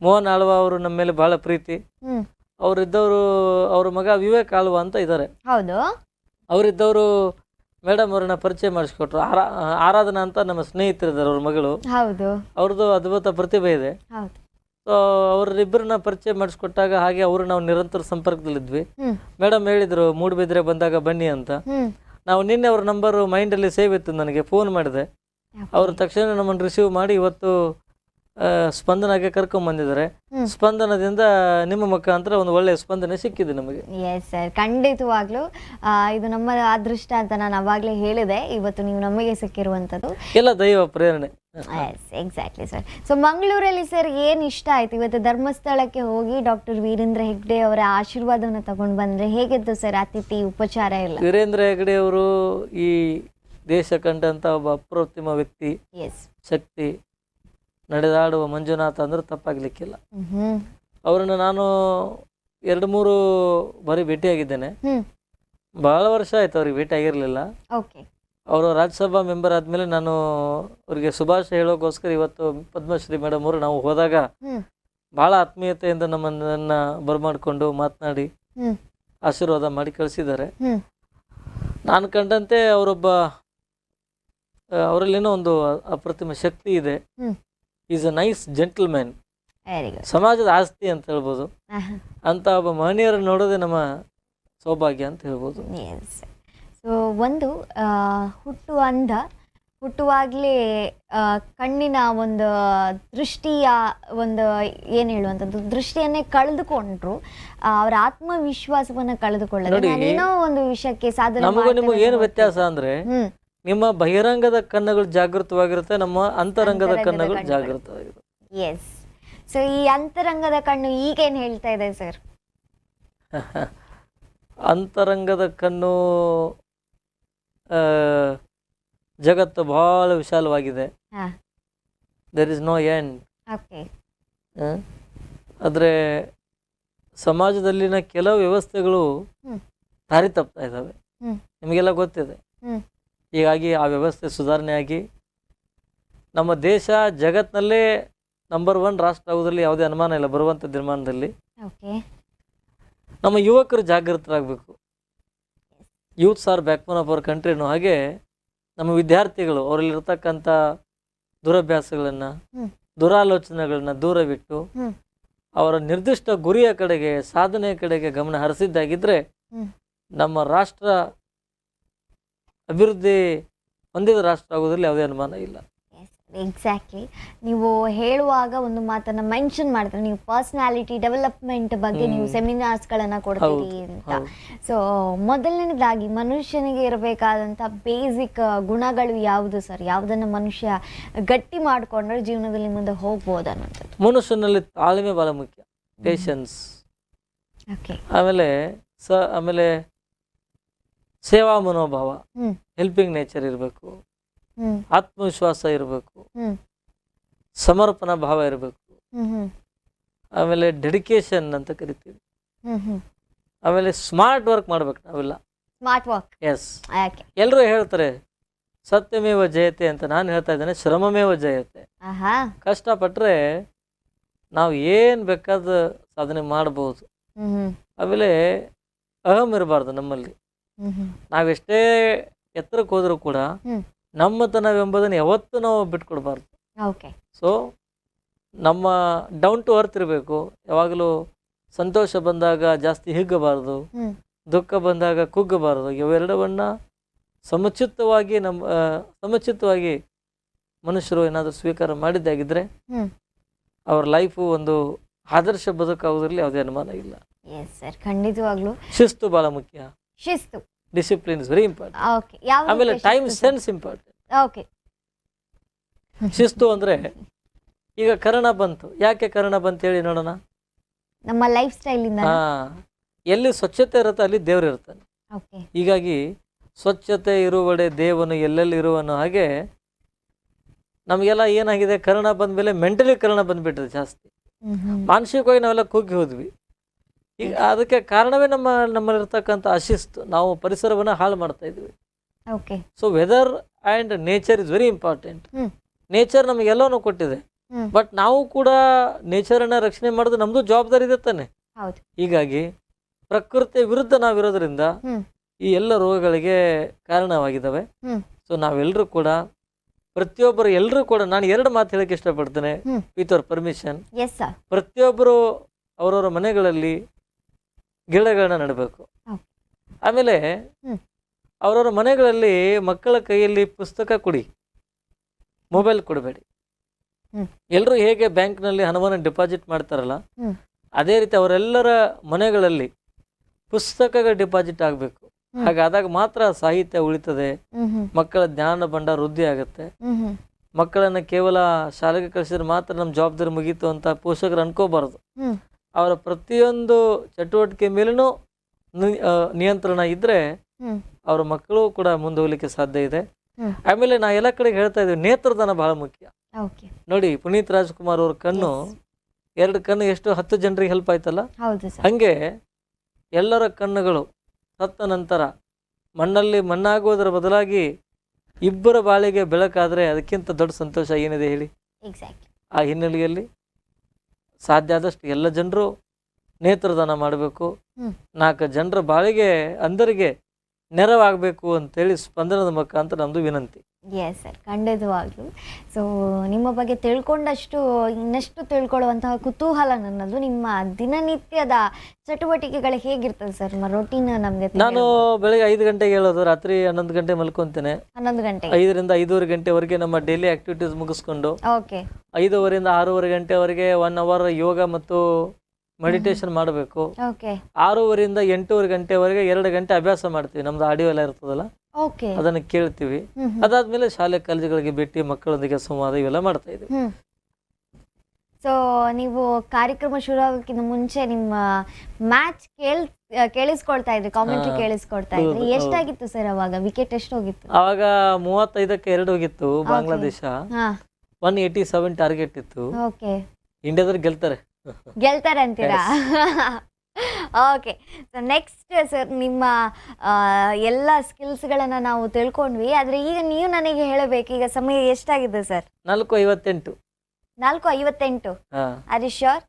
ಮೋಹನ್ ಆಳ್ವಾ ಅವರು ನಮ್ಮ ಮೇಲೆ ಬಹಳ ಪ್ರೀತಿ. ಅವರಿದ್ದವರು, ಅವ್ರ ಮಗ ವಿವೇಕ್ ಆಳ್ವಾ ಅಂತ ಇದ್ದಾರೆ. ಅವರಿದ್ದವರು ಮೇಡಮ್ ಅವ್ರನ್ನ ಪರಿಚಯ ಮಾಡಿಸ್ಕೊಟ್ರು. ಆರಾಧನಾ ಅಂತ ನಮ್ಮ ಸ್ನೇಹಿತರಿದ್ದಾರೆ, ಅವ್ರ ಮಗಳು. ಅವ್ರದ್ದು ಅದ್ಭುತ ಪ್ರತಿಭೆ ಇದೆ. ಸೊ ಅವರಿಬ್ಬರನ್ನ ಪರಿಚಯ ಮಾಡಿಸ್ಕೊಟ್ಟಾಗ ಹಾಗೆ ಅವರು ನಾವು ನಿರಂತರ ಸಂಪರ್ಕದಲ್ಲಿದ್ವಿ. ಮೇಡಮ್ ಹೇಳಿದ್ರು ಮೂಡುಬಿದ್ರೆ ಬಂದಾಗ ಬನ್ನಿ ಅಂತ. ನಾವು ನಿನ್ನೆ ಅವ್ರ ನಂಬರು ಮೈಂಡಲ್ಲಿ ಸೇವ್ ಇತ್ತು, ನನಗೆ ಫೋನ್ ಮಾಡಿದೆ. ಅವರು ತಕ್ಷಣ ನಮ್ಮನ್ನು ರಿಸೀವ್ ಮಾಡಿ ಇವತ್ತು ಸ್ಪಂದನಾಗೆ ಕರ್ಕೊಂಡ್ಬಂದಿದ್ದಾರೆ. ಸ್ಪಂದನದಿಂದ ನಿಮ್ಮ ಮುಖಾಂತರ ಒಂದು ಒಳ್ಳೆಯ ಸ್ಪಂದನೆ ಸಿಕ್ಕಿದೆ ನಮಗೆ. ಎಸ್ ಸರ್, ಖಂಡಿತವಾಗ್ಲೂ ಇದು ನಮ್ಮ ಅದೃಷ್ಟ ಅಂತ ನಾನು ಅವಾಗಲೇ ಹೇಳಿದೆ. ಇವತ್ತು ನೀವು ನಮಗೆ ಸಿಕ್ಕಿರುವಂಥದ್ದು ಎಲ್ಲ ದೈವ ಪ್ರೇರಣೆ. Exactly sir. ಸೊ ಮಂಗಳೂರಲ್ಲಿ ಸರ್ ಏನು ಇಷ್ಟ ಆಯ್ತು? ಇವತ್ತು ಧರ್ಮಸ್ಥಳಕ್ಕೆ ಹೋಗಿ ಡಾಕ್ಟರ್ ವೀರೇಂದ್ರ ಹೆಗ್ಡೆ ಅವರ ಆಶೀರ್ವಾದವನ್ನು ತಗೊಂಡು ಬಂದ್ರೆ ಹೇಗಿತ್ತು ಸರ್ ಅತಿಥಿ ಉಪಚಾರ ಎಲ್ಲ? ವೀರೇಂದ್ರ ಹೆಗ್ಡೆ ಅವರು ಈ ದೇಶ ಕಂಡಂತ ಒಬ್ಬ ಅಪ್ರತಿಮ ವ್ಯಕ್ತಿ, ಶಕ್ತಿ, ನಡೆದಾಡುವ ಮಂಜುನಾಥ ಅಂದ್ರೆ ತಪ್ಪಾಗ್ಲಿಕ್ಕಿಲ್ಲ. ಅವರನ್ನು ನಾನು 2-3 ಬಾರಿ ಭೇಟಿಯಾಗಿದ್ದೇನೆ. ಬಹಳ ವರ್ಷ ಆಯ್ತು ಅವ್ರಿಗೆ ಭೇಟಿ ಆಗಿರಲಿಲ್ಲ. ಅವರು ರಾಜ್ಯಸಭಾ ಮೆಂಬರ್ ಆದ್ಮೇಲೆ ನಾನು ಅವ್ರಿಗೆ ಶುಭಾಶಯ ಹೇಳೋಕ್ಕೋಸ್ಕರ ಇವತ್ತು ಪದ್ಮಶ್ರೀ ಮೇಡಮ್ ಅವರು ನಾವು ಹೋದಾಗ ಬಹಳ ಆತ್ಮೀಯತೆಯಿಂದ ನಮ್ಮನ್ನ ಬರಮಾಡಿಕೊಂಡು ಮಾತನಾಡಿ ಆಶೀರ್ವಾದ ಮಾಡಿ ಕಳಿಸಿದ್ದಾರೆ. ನಾನು ಕಂಡಂತೆ ಅವರಲ್ಲೇನೋ ಒಂದು ಅಪ್ರತಿಮ ಶಕ್ತಿ ಇದೆ. Is a nice gentleman. Very good. ಸಮಾಜದ ಆಸ್ತಿ ಅಂತ ಹೇಳ್ಬೋದು. ಅಂತ ಒಬ್ಬ ಮಹನೀಯರನ್ನು ನೋಡೋದೇ ನಮ್ಮ ಸೌಭಾಗ್ಯ ಅಂತ ಹೇಳ್ಬೋದು. ಎಸ್. ಸೊ ಒಂದು ಹುಟ್ಟುವ ಅಂಧ ಹುಟ್ಟುವಾಗಲೇ ಕಣ್ಣಿನ ಒಂದು ದೃಷ್ಟಿಯ ಒಂದು ಏನು ಹೇಳುವಂಥದ್ದು ದೃಷ್ಟಿಯನ್ನೇ ಕಳೆದುಕೊಂಡ್ರು, ಅವರ ಆತ್ಮವಿಶ್ವಾಸವನ್ನ ಕಳೆದುಕೊಳ್ಳೋದು. ಏನೋ ಒಂದು ವಿಷಯಕ್ಕೆ ಸಾಧನೆ ನಮಗೂ ನಿಮಗೂ ಏನು ವ್ಯತ್ಯಾಸ ಅಂದ್ರೆ ನಿಮ್ಮ ಬಹಿರಂಗದ ಕಣ್ಣುಗಳು ಜಾಗೃತವಾಗಿರುತ್ತೆ, ನಮ್ಮ ಅಂತರಂಗದ ಕಣ್ಣುಗಳು ಜಾಗೃತವಾಗಿರುತ್ತೆ. ಎಸ್. ಸೊ ಈ ಅಂತರಂಗದ ಕಣ್ಣು ಈಗೇನು ಹೇಳ್ತಾ ಇದೆ ಸರ್? ಅಂತರಂಗದ ಕಣ್ಣು ಜಗತ್ತು ಬಹಳ ವಿಶಾಲವಾಗಿದೆ. There is no end. ಆದರೆ ಸಮಾಜದಲ್ಲಿನ ಕೆಲವು ವ್ಯವಸ್ಥೆಗಳು ದಾರಿ ತಪ್ತಾ ಇದ್ದಾವೆ, ನಿಮಗೆಲ್ಲ ಗೊತ್ತಿದೆ. ಹೀಗಾಗಿ ಆ ವ್ಯವಸ್ಥೆ ಸುಧಾರಣೆ ಆಗಿ ನಮ್ಮ ದೇಶ ಜಗತ್ತಿನಲ್ಲೇ ನಂಬರ್ 1 ರಾಷ್ಟ್ರ ಆಗೋದ್ರಲ್ಲಿ ಯಾವುದೇ ಅನುಮಾನ ಇಲ್ಲ. ಬರುವಂಥ ದಿನಮಾನದಲ್ಲಿ ನಮ್ಮ ಯುವಕರು ಜಾಗೃತರಾಗಬೇಕು. Youths are backbone of our ಕಂಟ್ರಿನೂ ಹಾಗೆ ನಮ್ಮ ವಿದ್ಯಾರ್ಥಿಗಳು ಅವರಲ್ಲಿರ್ತಕ್ಕಂಥ ದುರಭ್ಯಾಸಗಳನ್ನು ದುರಾಲೋಚನೆಗಳನ್ನ ದೂರವಿಟ್ಟು ಅವರ ನಿರ್ದಿಷ್ಟ ಗುರಿಯ ಕಡೆಗೆ ಸಾಧನೆಯ ಕಡೆಗೆ ಗಮನ ಹರಿಸಿದ್ದಾಗಿದ್ದರೆ ನಮ್ಮ ರಾಷ್ಟ್ರ ಅಭಿವೃದ್ಧಿ ಹೊಂದಿದ ರಾಷ್ಟ್ರ ಆಗೋದ್ರಲ್ಲಿ ಯಾವುದೇ ಅನುಮಾನ ಇಲ್ಲ. ಎಕ್ಸಾಕ್ಟ್ಲಿ. ನೀವು ಹೇಳುವಾಗ ಒಂದು ಮಾತನ್ನ ಮೆನ್ಷನ್ ಮಾಡ್ತಾರೆ, ನೀವು ಪರ್ಸನಾಲಿಟಿ ಡೆವಲಪ್ಮೆಂಟ್ ಬಗ್ಗೆ ನೀವು ಸೆಮಿನಾರ್ಸ್ಗಳನ್ನು ಕೊಡ್ತೀರಿ ಅಂತ. ಸೊ ಮೊದಲನೇದಾಗಿ ಮನುಷ್ಯನಿಗೆ ಇರಬೇಕಾದಂಥ ಬೇಸಿಕ್ ಗುಣಗಳು ಯಾವುದು ಸರ್? ಯಾವುದನ್ನು ಮನುಷ್ಯ ಗಟ್ಟಿ ಮಾಡಿಕೊಂಡ್ರೆ ಜೀವನದಲ್ಲಿ ಮುಂದೆ ಹೋಗ್ಬೋದು ಅನ್ನೋಂಥದ್ದು? ಮನುಷ್ಯನಲ್ಲಿ ತಾಳ್ಮೆ ಬಹಳ ಮುಖ್ಯ, ಪೇಷನ್ಸ್. ಆಮೇಲೆ ಸೇವಾ ಮನೋಭಾವ, ಹೆಲ್ಪಿಂಗ್ ನೇಚರ್ ಇರಬೇಕು, ಆತ್ಮವಿಶ್ವಾಸ ಇರಬೇಕು, ಸಮರ್ಪಣಾ ಭಾವ ಇರಬೇಕು, ಆಮೇಲೆ ಡೆಡಿಕೇಶನ್ ಅಂತ ಕರಿತೀವಿ, ಆಮೇಲೆ ಸ್ಮಾರ್ಟ್ ವರ್ಕ್ ಮಾಡ್ಬೇಕು ನಾವೆಲ್ಲ. Smart work. ಎಸ್. ಎಲ್ಲರೂ ಹೇಳ್ತಾರೆ ಸತ್ಯಮೇವ ಜಯತೆ ಅಂತ, ನಾನು ಹೇಳ್ತಾ ಇದ್ದೇನೆ ಶ್ರಮಮೇವ ಜಯತೆ. ಕಷ್ಟಪಟ್ಟರೆ ನಾವು ಏನು ಬೇಕಾದ ಸಾಧನೆ ಮಾಡ್ಬೋದು. ಆಮೇಲೆ ಅಹಂ ಇರಬಾರ್ದು ನಮ್ಮಲ್ಲಿ. ನಾವೆಷ್ಟೇ ಎತ್ತರಕ್ಕೆ ಹೋದರೂ ಕೂಡ ನಮ್ಮತನವೆಂಬುದನ್ನು ಯಾವತ್ತೂ ನಾವು ಬಿಟ್ಕೊಡ್ಬಾರ್ದು. ಸೊ ನಮ್ಮ ಡೌನ್ ಟು ಅರ್ತ್ ಇರಬೇಕು. ಯಾವಾಗಲೂ ಸಂತೋಷ ಬಂದಾಗ ಜಾಸ್ತಿ ಹಿಗ್ಗಬಾರ್ದು, ದುಃಖ ಬಂದಾಗ ಕುಗ್ಗಬಾರ್ದು. ಇವೆರಡವನ್ನ ಸಮಚಿತ್ತವಾಗಿ ಮನುಷ್ಯರು ಏನಾದರೂ ಸ್ವೀಕಾರ ಮಾಡಿದ್ದಾಗಿದ್ರೆ ಅವ್ರ ಲೈಫು ಒಂದು ಆದರ್ಶ ಬದುಕಾಗೋದ್ರಲ್ಲಿ ಯಾವುದೇ ಅನುಮಾನ ಇಲ್ಲ. ಖಂಡಿತವಾಗ್ಲೂ ಶಿಸ್ತು ಬಹಳ ಮುಖ್ಯ. ಶಿಸ್ತು, ಡಿಸಿಪ್ಲಿನ್ ಇಸ್ ವೆರಿ ಇಂಪಾರ್ಟೆಂಟ್. ಆಮೇಲೆ ಟೈಮ್ ಸೆನ್ಸ್ ಇಂಪಾರ್ಟೆಂಟ್. ಶಿಸ್ತು ಅಂದ್ರೆ ಈಗ ಕರೋನಾ ಬಂತು, ಯಾಕೆ ಕರೋನಾ ಬಂತು ಹೇಳಿ ನೋಡೋಣ. ನಮ್ಮ ಲೈಫ್ ಸ್ಟೈಲ್ ಇಂದ. ಎಲ್ಲಿ ಸ್ವಚ್ಛತೆ ಇರುತ್ತೆ ಅಲ್ಲಿ ದೇವರು ಇರ್ತಾನೆ. ಹೀಗಾಗಿ ಸ್ವಚ್ಛತೆ ಇರುವಡೆ ದೇವನು ಎಲ್ಲೆಲ್ಲಿ ಇರುವನು. ಹಾಗೆ ನಮಗೆಲ್ಲ ಏನಾಗಿದೆ, ಕರೋನಾ ಬಂದ್ಮೇಲೆ ಮೆಂಟಲಿ ಕರೋನಾ ಬಂದ್ಬಿಟ್ಟಿದೆ ಜಾಸ್ತಿ. ಮಾನಸಿಕವಾಗಿ ನಾವೆಲ್ಲ ಕುಗ್ಗಿ ಹೋದ್ವಿ. ಈಗ ಅದಕ್ಕೆ ಕಾರಣವೇ ನಮ್ಮಲ್ಲಿರ್ತಕ್ಕಂಥ ಅಶಿಸ್ತು. ನಾವು ಪರಿಸರವನ್ನು ಹಾಳು ಮಾಡ್ತಾ ಇದ್ವಿ. So weather and nature is very important. Nature ನಮಗೆಲ್ಲವೂ ಕೊಟ್ಟಿದೆ, ಬಟ್ ನಾವು ಕೂಡ ನೇಚರನ್ನು ರಕ್ಷಣೆ ಮಾಡೋದು ನಮ್ಮದು ಜವಾಬ್ದಾರಿ ಇದೆ ತಾನೆ. ಹೀಗಾಗಿ ಪ್ರಕೃತಿಯ ವಿರುದ್ಧ ನಾವಿರೋದ್ರಿಂದ ಈ ಎಲ್ಲ ರೋಗಗಳಿಗೆ ಕಾರಣವಾಗಿದ್ದಾವೆ. ಸೊ ನಾವೆಲ್ಲರೂ ಕೂಡ ಎಲ್ಲರೂ ಕೂಡ ನಾನು 2 ಮಾತು ಹೇಳಕ್ಕೆ ಇಷ್ಟಪಡ್ತೇನೆ ವಿತ್ ಅವರ್ ಪರ್ಮಿಷನ್. ಪ್ರತಿಯೊಬ್ಬರು ಅವರವರ ಮನೆಗಳಲ್ಲಿ ಗಿಡಗಳನ್ನ ನೆಡಬೇಕು. ಆಮೇಲೆ ಅವರವರ ಮನೆಗಳಲ್ಲಿ ಮಕ್ಕಳ ಕೈಯಲ್ಲಿ ಪುಸ್ತಕ ಕೊಡಿ, ಮೊಬೈಲ್ ಕೊಡಬೇಡಿ. ಎಲ್ಲರೂ ಹೇಗೆ ಬ್ಯಾಂಕ್ನಲ್ಲಿ ಹಣವನ್ನು ಡಿಪಾಸಿಟ್ ಮಾಡ್ತಾರಲ್ಲ ಅದೇ ರೀತಿ ಅವರೆಲ್ಲರ ಮನೆಗಳಲ್ಲಿ ಪುಸ್ತಕಗಳ ಡಿಪಾಸಿಟ್ ಆಗಬೇಕು. ಹಾಗಾದಾಗ ಮಾತ್ರ ಸಾಹಿತ್ಯ ಉಳಿತದೆ, ಮಕ್ಕಳ ಜ್ಞಾನ ಭಂಡಾರ ವೃದ್ಧಿ ಆಗುತ್ತೆ. ಮಕ್ಕಳನ್ನ ಕೇವಲ ಶಾಲೆಗೆ ಕಳಿಸಿದ್ರೆ ಮಾತ್ರ ನಮ್ಮ ಜವಾಬ್ದಾರಿ ಮುಗೀತು ಅಂತ ಪೋಷಕರು ಅನ್ಕೋಬಾರ್ದು. ಅವರ ಪ್ರತಿಯೊಂದು ಚಟುವಟಿಕೆ ಮೇಲೂ ನಿಯಂತ್ರಣ ಇದ್ರೆ ಅವರ ಮಕ್ಕಳು ಕೂಡ ಮುಂದೆ ಹೋಗ್ಲಿಕ್ಕೆ ಸಾಧ್ಯ ಇದೆ. ಆಮೇಲೆ ನಾ ಎಲ್ಲ ಕಡೆಗೆ ಹೇಳ್ತಾ ಇದ್ದೀವಿ, ನೇತ್ರದಾನ ಬಹಳ ಮುಖ್ಯ. ನೋಡಿ, ಪುನೀತ್ ರಾಜ್ಕುಮಾರ್ ಅವ್ರ ಕಣ್ಣು 2 ಕಣ್ಣು ಎಷ್ಟು 10 ಜನರಿಗೆ ಹೆಲ್ಪ್ ಆಯ್ತಲ್ಲ. ಹಂಗೆ ಎಲ್ಲರ ಕಣ್ಣುಗಳು ಸತ್ತ ನಂತರ ಮಣ್ಣಲ್ಲಿ ಮಣ್ಣಾಗುವುದರ ಬದಲಾಗಿ ಇಬ್ಬರ ಬಾಳಿಗೆ ಬೆಳಕಾದ್ರೆ ಅದಕ್ಕಿಂತ ದೊಡ್ಡ ಸಂತೋಷ ಏನಿದೆ ಹೇಳಿ. ಆ ಹಿನ್ನೆಲೆಯಲ್ಲಿ ಸಾಧ್ಯ ಆದಷ್ಟು ಎಲ್ಲ ಜನರು ನೇತ್ರದಾನ ಮಾಡಬೇಕು. 4 ಜನರ ಬಾಳಿಗೆ ಅಂದರಿಗೆ ನೆರವಾಗಬೇಕು ಅಂತೇಳಿ ಸ್ಪಂದನದ ಮುಖಾಂತರ ನಮ್ದು ವಿನಂತಿ. ಎಸ್ ಸರ್, ಖಂಡಿತವಾಗ್ಲೂ. ಸೊ ನಿಮ್ಮ ಬಗ್ಗೆ ತಿಳ್ಕೊಂಡಷ್ಟು ಇನ್ನಷ್ಟು ತಿಳ್ಕೊಳ್ಳುವಂತಹ ಕುತೂಹಲ ನನ್ನದು. ನಿಮ್ಮ ದಿನನಿತ್ಯದ ಚಟುವಟಿಕೆಗಳು ಹೇಗಿರ್ತದೆ ಸರ್? ರೊಟೀನ್ ನಮಗೆ. ನಾನು ಬೆಳಗ್ಗೆ 5 ಗಂಟೆಗೆ ಹೇಳೋದು, ರಾತ್ರಿ 11 ಗಂಟೆ ಮಲ್ಕೊಂತೇನೆ. 11 ಗಂಟೆ 5ರಿಂದ 5:30 ಗಂಟೆವರೆಗೆ ನಮ್ಮ ಡೈಲಿ ಆಕ್ಟಿವಿಟೀಸ್ ಮುಗಿಸ್ಕೊಂಡು ಓಕೆ 5:15ರಿಂದ 6:30 ಗಂಟೆವರೆಗೆ 1 ಅವರ್ ಯೋಗ ಮತ್ತು ಮೆಡಿಟೇಷನ್ ಮಾಡಬೇಕು. ಓಕೆ 6:30ರಿಂದ 8:30 ಗಂಟೆವರೆಗೆ 2 ಗಂಟೆ ಅಭ್ಯಾಸ ಮಾಡ್ತೀವಿ. ನಮ್ದು ಆಡಿಯೋ ಎಲ್ಲ ಇರ್ತದಲ್ಲ, ಓಕೆ ಅದನ್ನು ಕೇಳ್ತೀವಿ. ಅದಾದ್ಮೇಲೆ ಶಾಲೆ ಕಾಲೇಜುಗಳಿಗೆ ಭೇಟಿ, ಮಕ್ಕಳೊಂದಿಗೆ ಸಂವಾದ ಇವೆಲ್ಲ ಮಾಡ್ತಾ ಇದ್ದೀವಿ. ಸೊ ನೀವು ಕಾರ್ಯಕ್ರಮ ಶುರು ಆಗೋಕ್ಕಿಂತ ಮುಂಚೆ ನಿಮ್ಮ ಮ್ಯಾಚ್ ಕೇಳಿಸ್ಕೊಳ್ತಾ ಇದ್ರಿ, ಕಾಮೆಂಟ್ರಿ ಕೇಳಿಸ್ಕೊಳ್ತಾ ಇದ್ರಿ. ಎಷ್ಟಾಗಿತ್ತು ಸರ್ ಅವಾಗ? ವಿಕೆಟ್ ಎಷ್ಟು ಹೋಗಿತ್ತು ಅವಾಗ? 35ಕ್ಕೆ 2 ಹೋಗಿತ್ತು ಬಾಂಗ್ಲಾದೇಶ. 187 ಟಾರ್ಗೆಟ್ ಇತ್ತು. ಓಕೆ, ಇಂಡಿಯಾದವ್ರು ಗೆಲ್ತಾರೆ ಅಂತೀರಾ? ಓಕೆ, ಸೊ ನೆಕ್ಸ್ಟ್ ಸರ್, ನಿಮ್ಮ ಎಲ್ಲ ಸ್ಕಿಲ್ಸ್ಗಳನ್ನು ನಾವು ತಿಳ್ಕೊಂಡ್ವಿ. ಆದರೆ ಈಗ ನೀವು ನನಗೆ ಹೇಳಬೇಕು, ಈಗ ಸಮಯ ಎಷ್ಟಾಗಿದೆ ಸರ್? 4:58. 4:58. R you sure?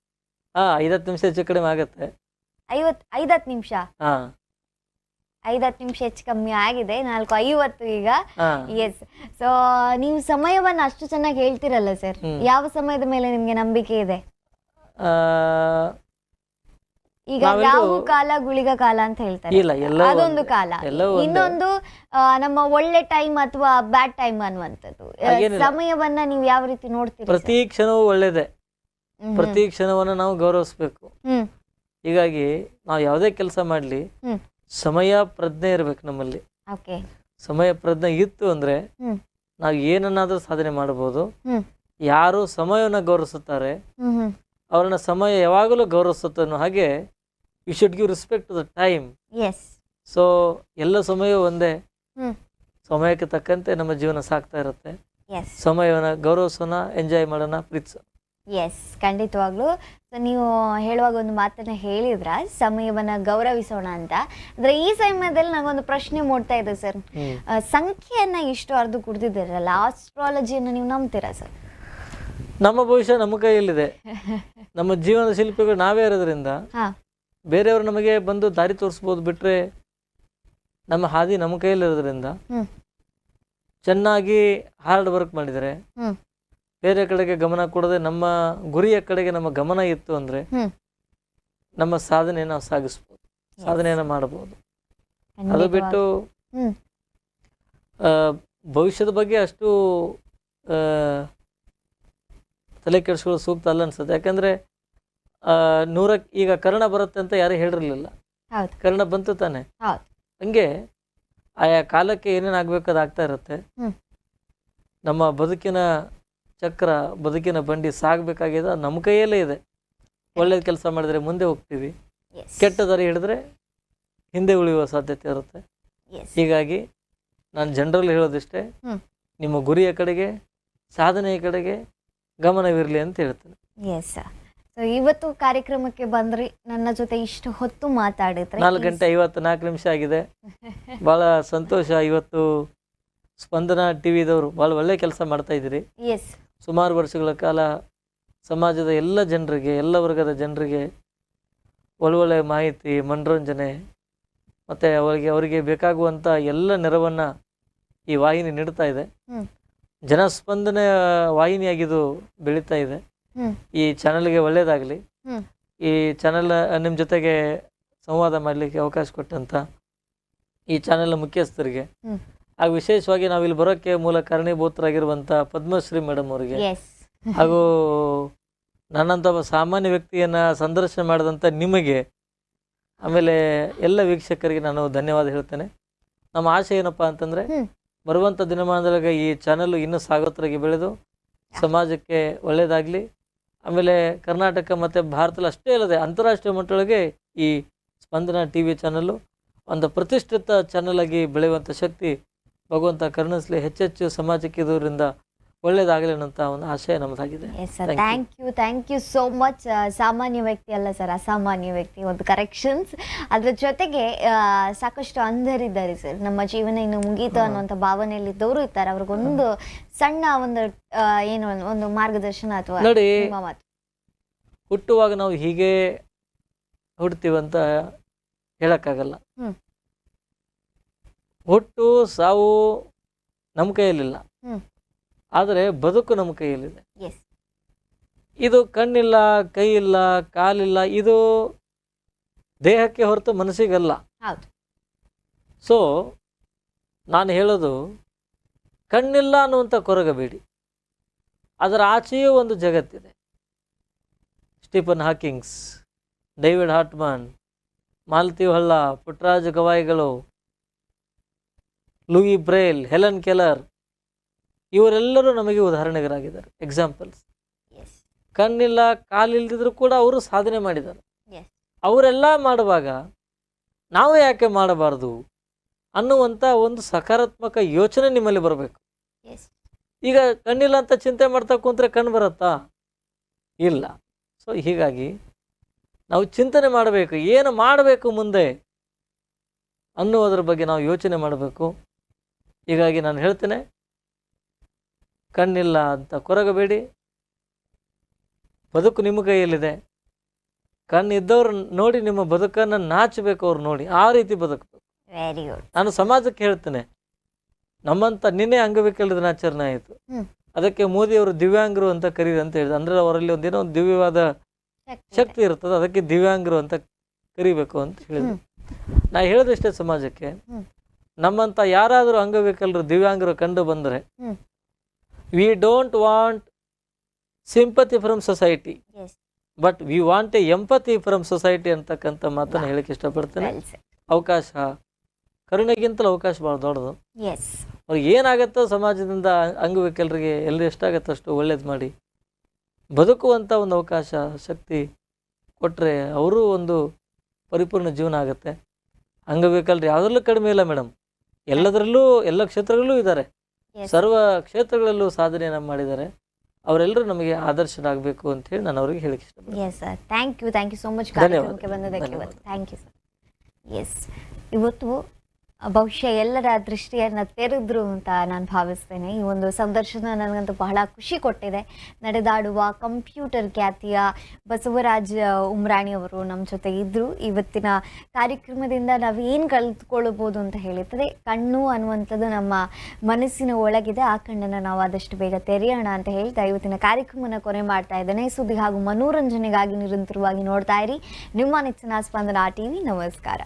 50 ನಿಮಿಷ ಹೆಚ್ಚು ಕಡಿಮೆ ಆಗುತ್ತೆ. 50 ನಿಮಿಷ? 50 ನಿಮಿಷ ಹೆಚ್ಚು ಕಮ್ಮಿ ಆಗಿದೆ. 4:50 ಈಗ. ಎಸ್. ಸೊ ನೀವು ಸಮಯವನ್ನು ಅಷ್ಟು ಚೆನ್ನಾಗಿ ಹೇಳ್ತಿರಲ್ಲ ಸರ್, ಯಾವ ಸಮಯದ ಮೇಲೆ ನಿಮ್ಗೆ ನಂಬಿಕೆ ಇದೆ? ಈಗ ರಾಹು ಕಾಲ, ಗುಳಿಗ ಕಾಲ ಅಂತ ಹೇಳ್ತಾರೆ, ಅದೊಂದು ಕಾಲ. ಇನ್ನೊಂದು ನಮ್ಮ ಒಳ್ಳೆ ಟೈಮ್ ಅಥವಾ ಬ್ಯಾಡ್ ಟೈಮ್ ಅನ್ನುವಂಥದ್ದು. ಸಮಯವನ್ನ ನೀವು ಯಾವ ರೀತಿ ನೋಡ್ತೀರಿ? ಪ್ರತಿ ಕ್ಷಣವೂ ಒಳ್ಳೇದೇ, ಪ್ರತಿ ಕ್ಷಣವನ್ನು ನಾವು ಗೌರವಿಸ್ಬೇಕು. ಹೀಗಾಗಿ ನಾವು ಯಾವುದೇ ಕೆಲಸ ಮಾಡ್ಲಿ ಸಮಯ ಪ್ರಜ್ಞೆ ಇರ್ಬೇಕು ನಮ್ಮಲ್ಲಿ. ಸಮಯ ಪ್ರಜ್ಞೆ ಇತ್ತು ಅಂದ್ರೆ ನಾವು ಏನನ್ನಾದ್ರೂ ಸಾಧನೆ ಮಾಡಬಹುದು. ಯಾರು ಸಮಯವನ್ನು ಗೌರವಿಸುತ್ತಾರೆ ಅವರನ್ನ ಸಮಯ ಯಾವಾಗಲೂ ಗೌರವಿಸುತ್ತೆ ಅನ್ನೋ ಹಾಗೆ you should give respect to the time. So ಎಲ್ಲ ಸಮಯ ಒಂದೇ, ಸಮಯಕ್ಕೆ ತಕ್ಕಂತೆ ನಮ್ಮ ಜೀವನ ಸಾಗ್ತಾ ಇರುತ್ತೆ. ಸಮಯವನ್ನು ಗೌರವಿಸೋಣ, ಎಂಜಾಯ್ ಮಾಡೋಣ, ಪ್ರೀತಿಸೋಣ. ಎಸ್, ಖಂಡಿತವಾಗ್ಲೂ. ಸೊ ನೀವು ಹೇಳುವಾಗ ಒಂದು ಮಾತನ್ನ ಹೇಳಿದ್ರ, ಸಮಯವನ್ನ ಗೌರವಿಸೋಣ ಅಂತ. ಅಂದ್ರೆ ಈ ಸಮಯದಲ್ಲಿ ನಂಗೊಂದು ಪ್ರಶ್ನೆ ಮೂಡ್ತಾ ಇದೆ ಸರ್. ಸಂಖ್ಯೆಯನ್ನ ಇಷ್ಟು ಅರ್ದು ಕುಡ್ದಿದ್ದೀರಲ್ಲ, ಆಸ್ಟ್ರಾಲಜಿಯನ್ನು ನೀವು ನಂಬ್ತೀರಾ ಸರ್? ನಮ್ಮ ಭವಿಷ್ಯ ನಮ್ಮ ಕೈಯಲ್ಲಿದೆ. ನಮ್ಮ ಜೀವನದ ಶಿಲ್ಪಿಗಳು ನಾವೇ ಇರೋದ್ರಿಂದ ಬೇರೆಯವರು ನಮಗೆ ಬಂದು ದಾರಿ ತೋರಿಸ್ಬೋದು, ಬಿಟ್ರೆ ನಮ್ಮ ಹಾದಿ ನಮ್ಮ ಕೈಯಲ್ಲಿರೋದ್ರಿಂದ ಚೆನ್ನಾಗಿ ಹಾರ್ಡ್ ವರ್ಕ್ ಮಾಡಿದರೆ, ಬೇರೆ ಕಡೆಗೆ ಗಮನ ಕೊಡದೆ ನಮ್ಮ ಗುರಿಯ ಕಡೆಗೆ ನಮ್ಮ ಗಮನ ಇತ್ತು ಅಂದ್ರೆ ನಮ್ಮ ಸಾಧನೆ ನಾವು ಸಾಗಿಸ್ಬೋದು, ಸಾಧನೆಯನ್ನು ಮಾಡಬಹುದು. ಅದು ಬಿಟ್ಟು ಭವಿಷ್ಯದ ಬಗ್ಗೆ ಅಷ್ಟು ತಲೆ ಕೆಡಿಸ್ಕೊಳ್ಳೋ ಸೂಕ್ತ ಅಲ್ಲ ಅನ್ಸುತ್ತೆ. ಯಾಕಂದ್ರೆ 100ಕ್ಕೆ ಈಗ ಕರ್ಣ ಬರುತ್ತೆ ಅಂತ ಯಾರು ಹೇಳಿರ್ಲಿಲ್ಲ, ಕರ್ಣ ಬಂತು ತಾನೆ. ಹಂಗೆ ಆಯಾ ಕಾಲಕ್ಕೆ ಏನೇನು ಆಗ್ಬೇಕು ಅದು ಆಗ್ತಾ ಇರುತ್ತೆ. ನಮ್ಮ ಬದುಕಿನ ಚಕ್ರ, ಬದುಕಿನ ಬಂಡಿ ಸಾಗಬೇಕಾಗಿದೆ, ನಮ್ಮ ಕೈಯಲ್ಲೇ ಇದೆ. ಒಳ್ಳೇದು ಕೆಲಸ ಮಾಡಿದ್ರೆ ಮುಂದೆ ಹೋಗ್ತೀವಿ, ಕೆಟ್ಟ ದಾರಿ ಹಿಡಿದ್ರೆ ಹಿಂದೆ ಉಳಿಯುವ ಸಾಧ್ಯತೆ ಇರುತ್ತೆ. ಹೀಗಾಗಿ ನಾನು ಜನರಲ್ಲಿ ಹೇಳೋದಿಷ್ಟೇ, ನಿಮ್ಮ ಗುರಿಯ ಕಡೆಗೆ, ಸಾಧನೆಯ ಕಡೆಗೆ ಗಮನವಿರಲಿ ಅಂತ ಹೇಳ್ತೇನೆ. ಎಸ್. ಸೊ ಇವತ್ತು ಕಾರ್ಯಕ್ರಮಕ್ಕೆ ಬಂದ್ರಿ, ನನ್ನ ಜೊತೆ ಇಷ್ಟು ಹೊತ್ತು ಮಾತಾಡಿದ್ರೆ. 4:54 ಆಗಿದೆ. ಬಹಳ ಸಂತೋಷ. ಇವತ್ತು ಸ್ಪಂದನ ಟಿವಿದವರು ಬಹಳ ಒಳ್ಳೆ ಕೆಲಸ ಮಾಡ್ತಾ ಇದ್ದೀರಿ. ಸುಮಾರು ವರ್ಷಗಳ ಕಾಲ ಸಮಾಜದ ಎಲ್ಲ ಜನರಿಗೆ, ಎಲ್ಲ ವರ್ಗದ ಜನರಿಗೆ ಒಳ್ಳೊಳ್ಳೆ ಮಾಹಿತಿ, ಮನೋರಂಜನೆ ಮತ್ತು ಅವರಿಗೆ ಬೇಕಾಗುವಂಥ ಎಲ್ಲ ನೆರವನ್ನು ಈ ವಾಹಿನಿ ನೀಡ್ತಾ ಇದೆ. ಜನಸ್ಪಂದನ ವಾಹಿನಿಯಾಗಿದು ಬೆಳೀತಾ ಇದೆ. ಈ ಚಾನಲ್ಗೆ ಒಳ್ಳೇದಾಗಲಿ. ಈ ಚಾನಲ್ ನಿಮ್ಮ ಜೊತೆಗೆ ಸಂವಾದ ಮಾಡಲಿಕ್ಕೆ ಅವಕಾಶ ಕೊಟ್ಟಂತ ಈ ಚಾನೆಲ್ನ ಮುಖ್ಯಸ್ಥರಿಗೆ, ಹಾಗೂ ವಿಶೇಷವಾಗಿ ನಾವಿಲ್ಲಿ ಬರೋಕ್ಕೆ ಮೂಲ ಕಾರಣೀಭೂತರಾಗಿರುವಂಥ ಪದ್ಮಶ್ರೀ ಮೇಡಮ್ ಅವರಿಗೆ, ಹಾಗೂ ನನ್ನಂಥ ಒಬ್ಬ ಸಾಮಾನ್ಯ ವ್ಯಕ್ತಿಯನ್ನು ಸಂದರ್ಶನ ಮಾಡಿದಂಥ ನಿಮಗೆ, ಆಮೇಲೆ ಎಲ್ಲ ವೀಕ್ಷಕರಿಗೆ ನಾನು ಧನ್ಯವಾದ ಹೇಳ್ತೇನೆ. ನಮ್ಮ ಆಶೆ ಏನಪ್ಪ ಅಂತಂದರೆ, ಬರುವಂಥ ದಿನಮಾನದೊಳಗೆ ಈ ಚಾನಲ್ಲು ಇನ್ನೂ ಸಾಗೋತ್ತರಾಗಿ ಬೆಳೆದು ಸಮಾಜಕ್ಕೆ ಒಳ್ಳೆಯದಾಗಲಿ. ಆಮೇಲೆ ಕರ್ನಾಟಕ ಮತ್ತು ಭಾರತದಲ್ಲಿ ಅಷ್ಟೇ ಅಲ್ಲದೆ ಅಂತಾರಾಷ್ಟ್ರೀಯ ಮಟ್ಟದೊಳಗೆ ಈ ಸ್ಪಂದನ ಟಿವಿ ಚಾನಲ್ಲು ಒಂದು ಪ್ರತಿಷ್ಠಿತ ಚಾನಲ್ ಆಗಿ ಬೆಳೆಯುವಂಥ ಶಕ್ತಿ ಭಗವಂತ ಕರುಣಿಸಲಿ. ಹೆಚ್ಚೆಚ್ಚು ಸಮಾಜಕ್ಕೆ ಇದರಿಂದ ಒಳ್ಳೇದಾಗಲಿ ಅನ್ನೋಂಥ ಒಂದು ಆಶಯ ನಮ್ಮದಾಗಿದೆ. Thank you so much. ಸಾಮಾನ್ಯ ವ್ಯಕ್ತಿ ಅಲ್ಲ ಸರ್, ಅಸಾಮಾನ್ಯ ವ್ಯಕ್ತಿ. ಒಂದು ಕರೆಕ್ಷನ್ಸ್. ಅದ್ರ ಜೊತೆಗೆ ಸಾಕಷ್ಟು ಅಂಧರಿದ್ದಾರೆ ಸರ್. ನಮ್ಮ ಜೀವನ ಇನ್ನು ಮುಗೀತು ಅನ್ನುವಂಥ ಭಾವನೆಯಲ್ಲಿದ್ದವರು ಇರ್ತಾರೆ. ಅವ್ರಿಗೊಂದು ಸಣ್ಣ ಒಂದು ಮಾರ್ಗದರ್ಶನ ಅಥವಾ ನೋಡಿ, ಹುಟ್ಟುವಾಗ ನಾವು ಹೀಗೆ ಹುಡ್ತೀವಂತ ಹೇಳಕ್ಕಾಗಲ್ಲ. ಹುಟ್ಟು ಸಾವು ನಮ್ಮ ಕೈಯಲ್ಲಿಲ್ಲ. ಆದರೆ ಬದುಕು ನಮ್ಮ ಕೈಯಲ್ಲಿದೆ. ಎಸ್. ಇದು ಕಣ್ಣಿಲ್ಲ, ಕೈ ಇಲ್ಲ, ಕಾಲಿಲ್ಲ, ಇದು ದೇಹಕ್ಕೆ ಹೊರತು ಮನಸ್ಸಿಗಲ್ಲ. ಹೌದು. ಸೊ ನಾನು ಹೇಳೋದು, ಕಣ್ಣಿಲ್ಲ ಅನ್ನುವಂಥ ಕೊರಗಬೇಡಿ, ಅದರ ಆಚೆಯೂ ಒಂದು ಜಗತ್ತಿದೆ. Stephen Hawkings, David Hartman, Malathi Holla, Puttaraja ಗವಾಯಿಗಳು, ಲೂಯಿ ಬ್ರೇಲ್, ಹೆಲನ್ ಕೆಲರ್, ಇವರೆಲ್ಲರೂ ನಮಗೆ ಉದಾಹರಣೆಗಳಾಗಿದ್ದಾರೆ, ಎಕ್ಸಾಂಪಲ್ಸ್. ಕಣ್ಣಿಲ್ಲ, ಕಾಲಿಲ್ಲದಿದ್ರು ಕೂಡ ಅವರು ಸಾಧನೆ ಮಾಡಿದ್ದಾರೆ. ಅವರೆಲ್ಲ ಮಾಡುವಾಗ ನಾವು ಯಾಕೆ ಮಾಡಬಾರ್ದು ಅನ್ನುವಂಥ ಒಂದು ಸಕಾರಾತ್ಮಕ ಯೋಚನೆ ನಿಮ್ಮಲ್ಲಿ ಬರಬೇಕು. ಈಗ ಕಣ್ಣಿಲ್ಲ ಅಂತ ಚಿಂತೆ ಮಾಡ್ತಾ ಕೂತ್ರೆ ಕಣ್ಣು ಬರುತ್ತಾ? ಇಲ್ಲ. ಸೊ ಹೀಗಾಗಿ ನಾವು ಚಿಂತನೆ ಮಾಡಬೇಕು, ಏನು ಮಾಡಬೇಕು ಮುಂದೆ ಅನ್ನುವುದರ ಬಗ್ಗೆ ನಾವು ಯೋಚನೆ ಮಾಡಬೇಕು. ಹೀಗಾಗಿ ನಾನು ಹೇಳ್ತೇನೆ, ಕಣ್ಣಿಲ್ಲ ಅಂತ ಕೊರಗಬೇಡಿ, ಬದುಕು ನಿಮ್ಮ ಕೈಯಲ್ಲಿದೆ. ಕಣ್ಣಿದ್ದವ್ರು ನೋಡಿ ನಿಮ್ಮ ಬದುಕನ್ನು ನಾಚಬೇಕು, ಅವ್ರು ನೋಡಿ ಆ ರೀತಿ ಬದುಕಬೇಕು. Very good. ನಾನು ಸಮಾಜಕ್ಕೆ ಹೇಳ್ತೇನೆ, ನಮ್ಮಂಥ ನಿನ್ನೆ ಅಂಗವಿಕಲರ ದಿನಾಚರಣೆ ಆಯಿತು, ಅದಕ್ಕೆ ಮೋದಿಯವರು ದಿವ್ಯಾಂಗರು ಅಂತ ಕರೀರಿ ಅಂತ ಹೇಳಿದ್ರು. ಅಂದರೆ ಅವರಲ್ಲಿ ಒಂದೇನೋ ಒಂದು ದಿವ್ಯವಾದ ಶಕ್ತಿ ಇರ್ತದೆ, ಅದಕ್ಕೆ ದಿವ್ಯಾಂಗರು ಅಂತ ಕರಿಬೇಕು ಅಂತ ಹೇಳಿದ್ರು. ನಾ ಹೇಳೋದಿಷ್ಟೇ ಸಮಾಜಕ್ಕೆ, ನಮ್ಮಂಥ ಯಾರಾದರೂ ಅಂಗವಿಕಲರು ದಿವ್ಯಾಂಗರು ಕಂಡು ಬಂದರೆ, we don't want sympathy from society, but we want A empathy from society ಅಂತಕ್ಕಂಥ ಮಾತನ್ನು ಹೇಳಕ್ಕೆ ಇಷ್ಟಪಡ್ತೇನೆ. ಅವಕಾಶ, ಕರುಣೆಗಿಂತಲೂ ಅವಕಾಶ ಭಾಳ ದೊಡ್ಡದು. ಅವ್ರಿಗೆ ಏನಾಗತ್ತೋ ಸಮಾಜದಿಂದ ಅಂಗವಿಕಲರಿಗೆ ಎಲ್ಲಿ ಎಷ್ಟಾಗತ್ತೋ ಅಷ್ಟು ಒಳ್ಳೇದು ಮಾಡಿ ಬದುಕುವಂಥ ಒಂದು ಅವಕಾಶ, ಶಕ್ತಿ ಕೊಟ್ಟರೆ ಅವರು ಒಂದು ಪರಿಪೂರ್ಣ ಜೀವನ ಆಗುತ್ತೆ. ಅಂಗವಿಕಲರು ಯಾವುದರಲ್ಲೂ ಕಡಿಮೆ ಇಲ್ಲ ಮೇಡಮ್, ಎಲ್ಲದರಲ್ಲೂ ಎಲ್ಲ ಕ್ಷೇತ್ರಗಳಲ್ಲೂ ಇದ್ದಾರೆ, ಸರ್ವ ಕ್ಷೇತ್ರಗಳಲ್ಲೂ ಸಾಧನೆಯನ್ನು ಮಾಡಿದ್ದಾರೆ. ಅವರೆಲ್ಲರೂ ನಮಗೆ ಆದರ್ಶರಾಗಬೇಕು ಅಂತ ಹೇಳಿ ನಾನು ಅವರಿಗೆ ಹೇಳಿಕ್ಕೆ ಇಷ್ಟಪಡ್ತೀನಿ. Yes sir, thank you so much ಕಾರ್ಯಕ್ರಮಕ್ಕೆ ಬಂದದಕ್ಕೆ. Thank you sir. ಎಸ್, ಇವತ್ತು ಬಹುಶಃ ಎಲ್ಲರ ದೃಷ್ಟಿಯನ್ನು ತೆರೆದ್ರು ಅಂತ ನಾನು ಭಾವಿಸ್ತೇನೆ. ಈ ಒಂದು ಸಂದರ್ಶನ ನನಗಂತೂ ಬಹಳ ಖುಷಿ ಕೊಟ್ಟಿದೆ. ನಡೆದಾಡುವ ಕಂಪ್ಯೂಟರ್ ಖ್ಯಾತಿಯ ಬಸವರಾಜ್ ಉಮ್ರಾಣಿ ಅವರು ನಮ್ಮ ಜೊತೆ ಇದ್ದರು. ಇವತ್ತಿನ ಕಾರ್ಯಕ್ರಮದಿಂದ ನಾವು ಏನು ಕಲಿತ್ಕೊಳ್ಬೋದು ಅಂತ ಹೇಳಿರ್ತದೆ, ಕಣ್ಣು ಅನ್ನುವಂಥದ್ದು ನಮ್ಮ ಮನಸ್ಸಿನ ಒಳಗಿದೆ, ಆ ಕಣ್ಣನ್ನು ನಾವು ಆದಷ್ಟು ಬೇಗ ತೆರೆಯೋಣ ಅಂತ ಹೇಳ್ತಾ ಇವತ್ತಿನ ಕಾರ್ಯಕ್ರಮನ ಕೊನೆ ಮಾಡ್ತಾ ಇದ್ದೇನೆ. ಸುದ್ದಿ ಹಾಗೂ ಮನೋರಂಜನೆಗಾಗಿ ನಿರಂತರವಾಗಿ ನೋಡ್ತಾ ಇರಿ ನಿಮ್ಮ ನೆಚ್ಚಿನ ಸ್ಪಂದನ ಟಿವಿ. ನಮಸ್ಕಾರ.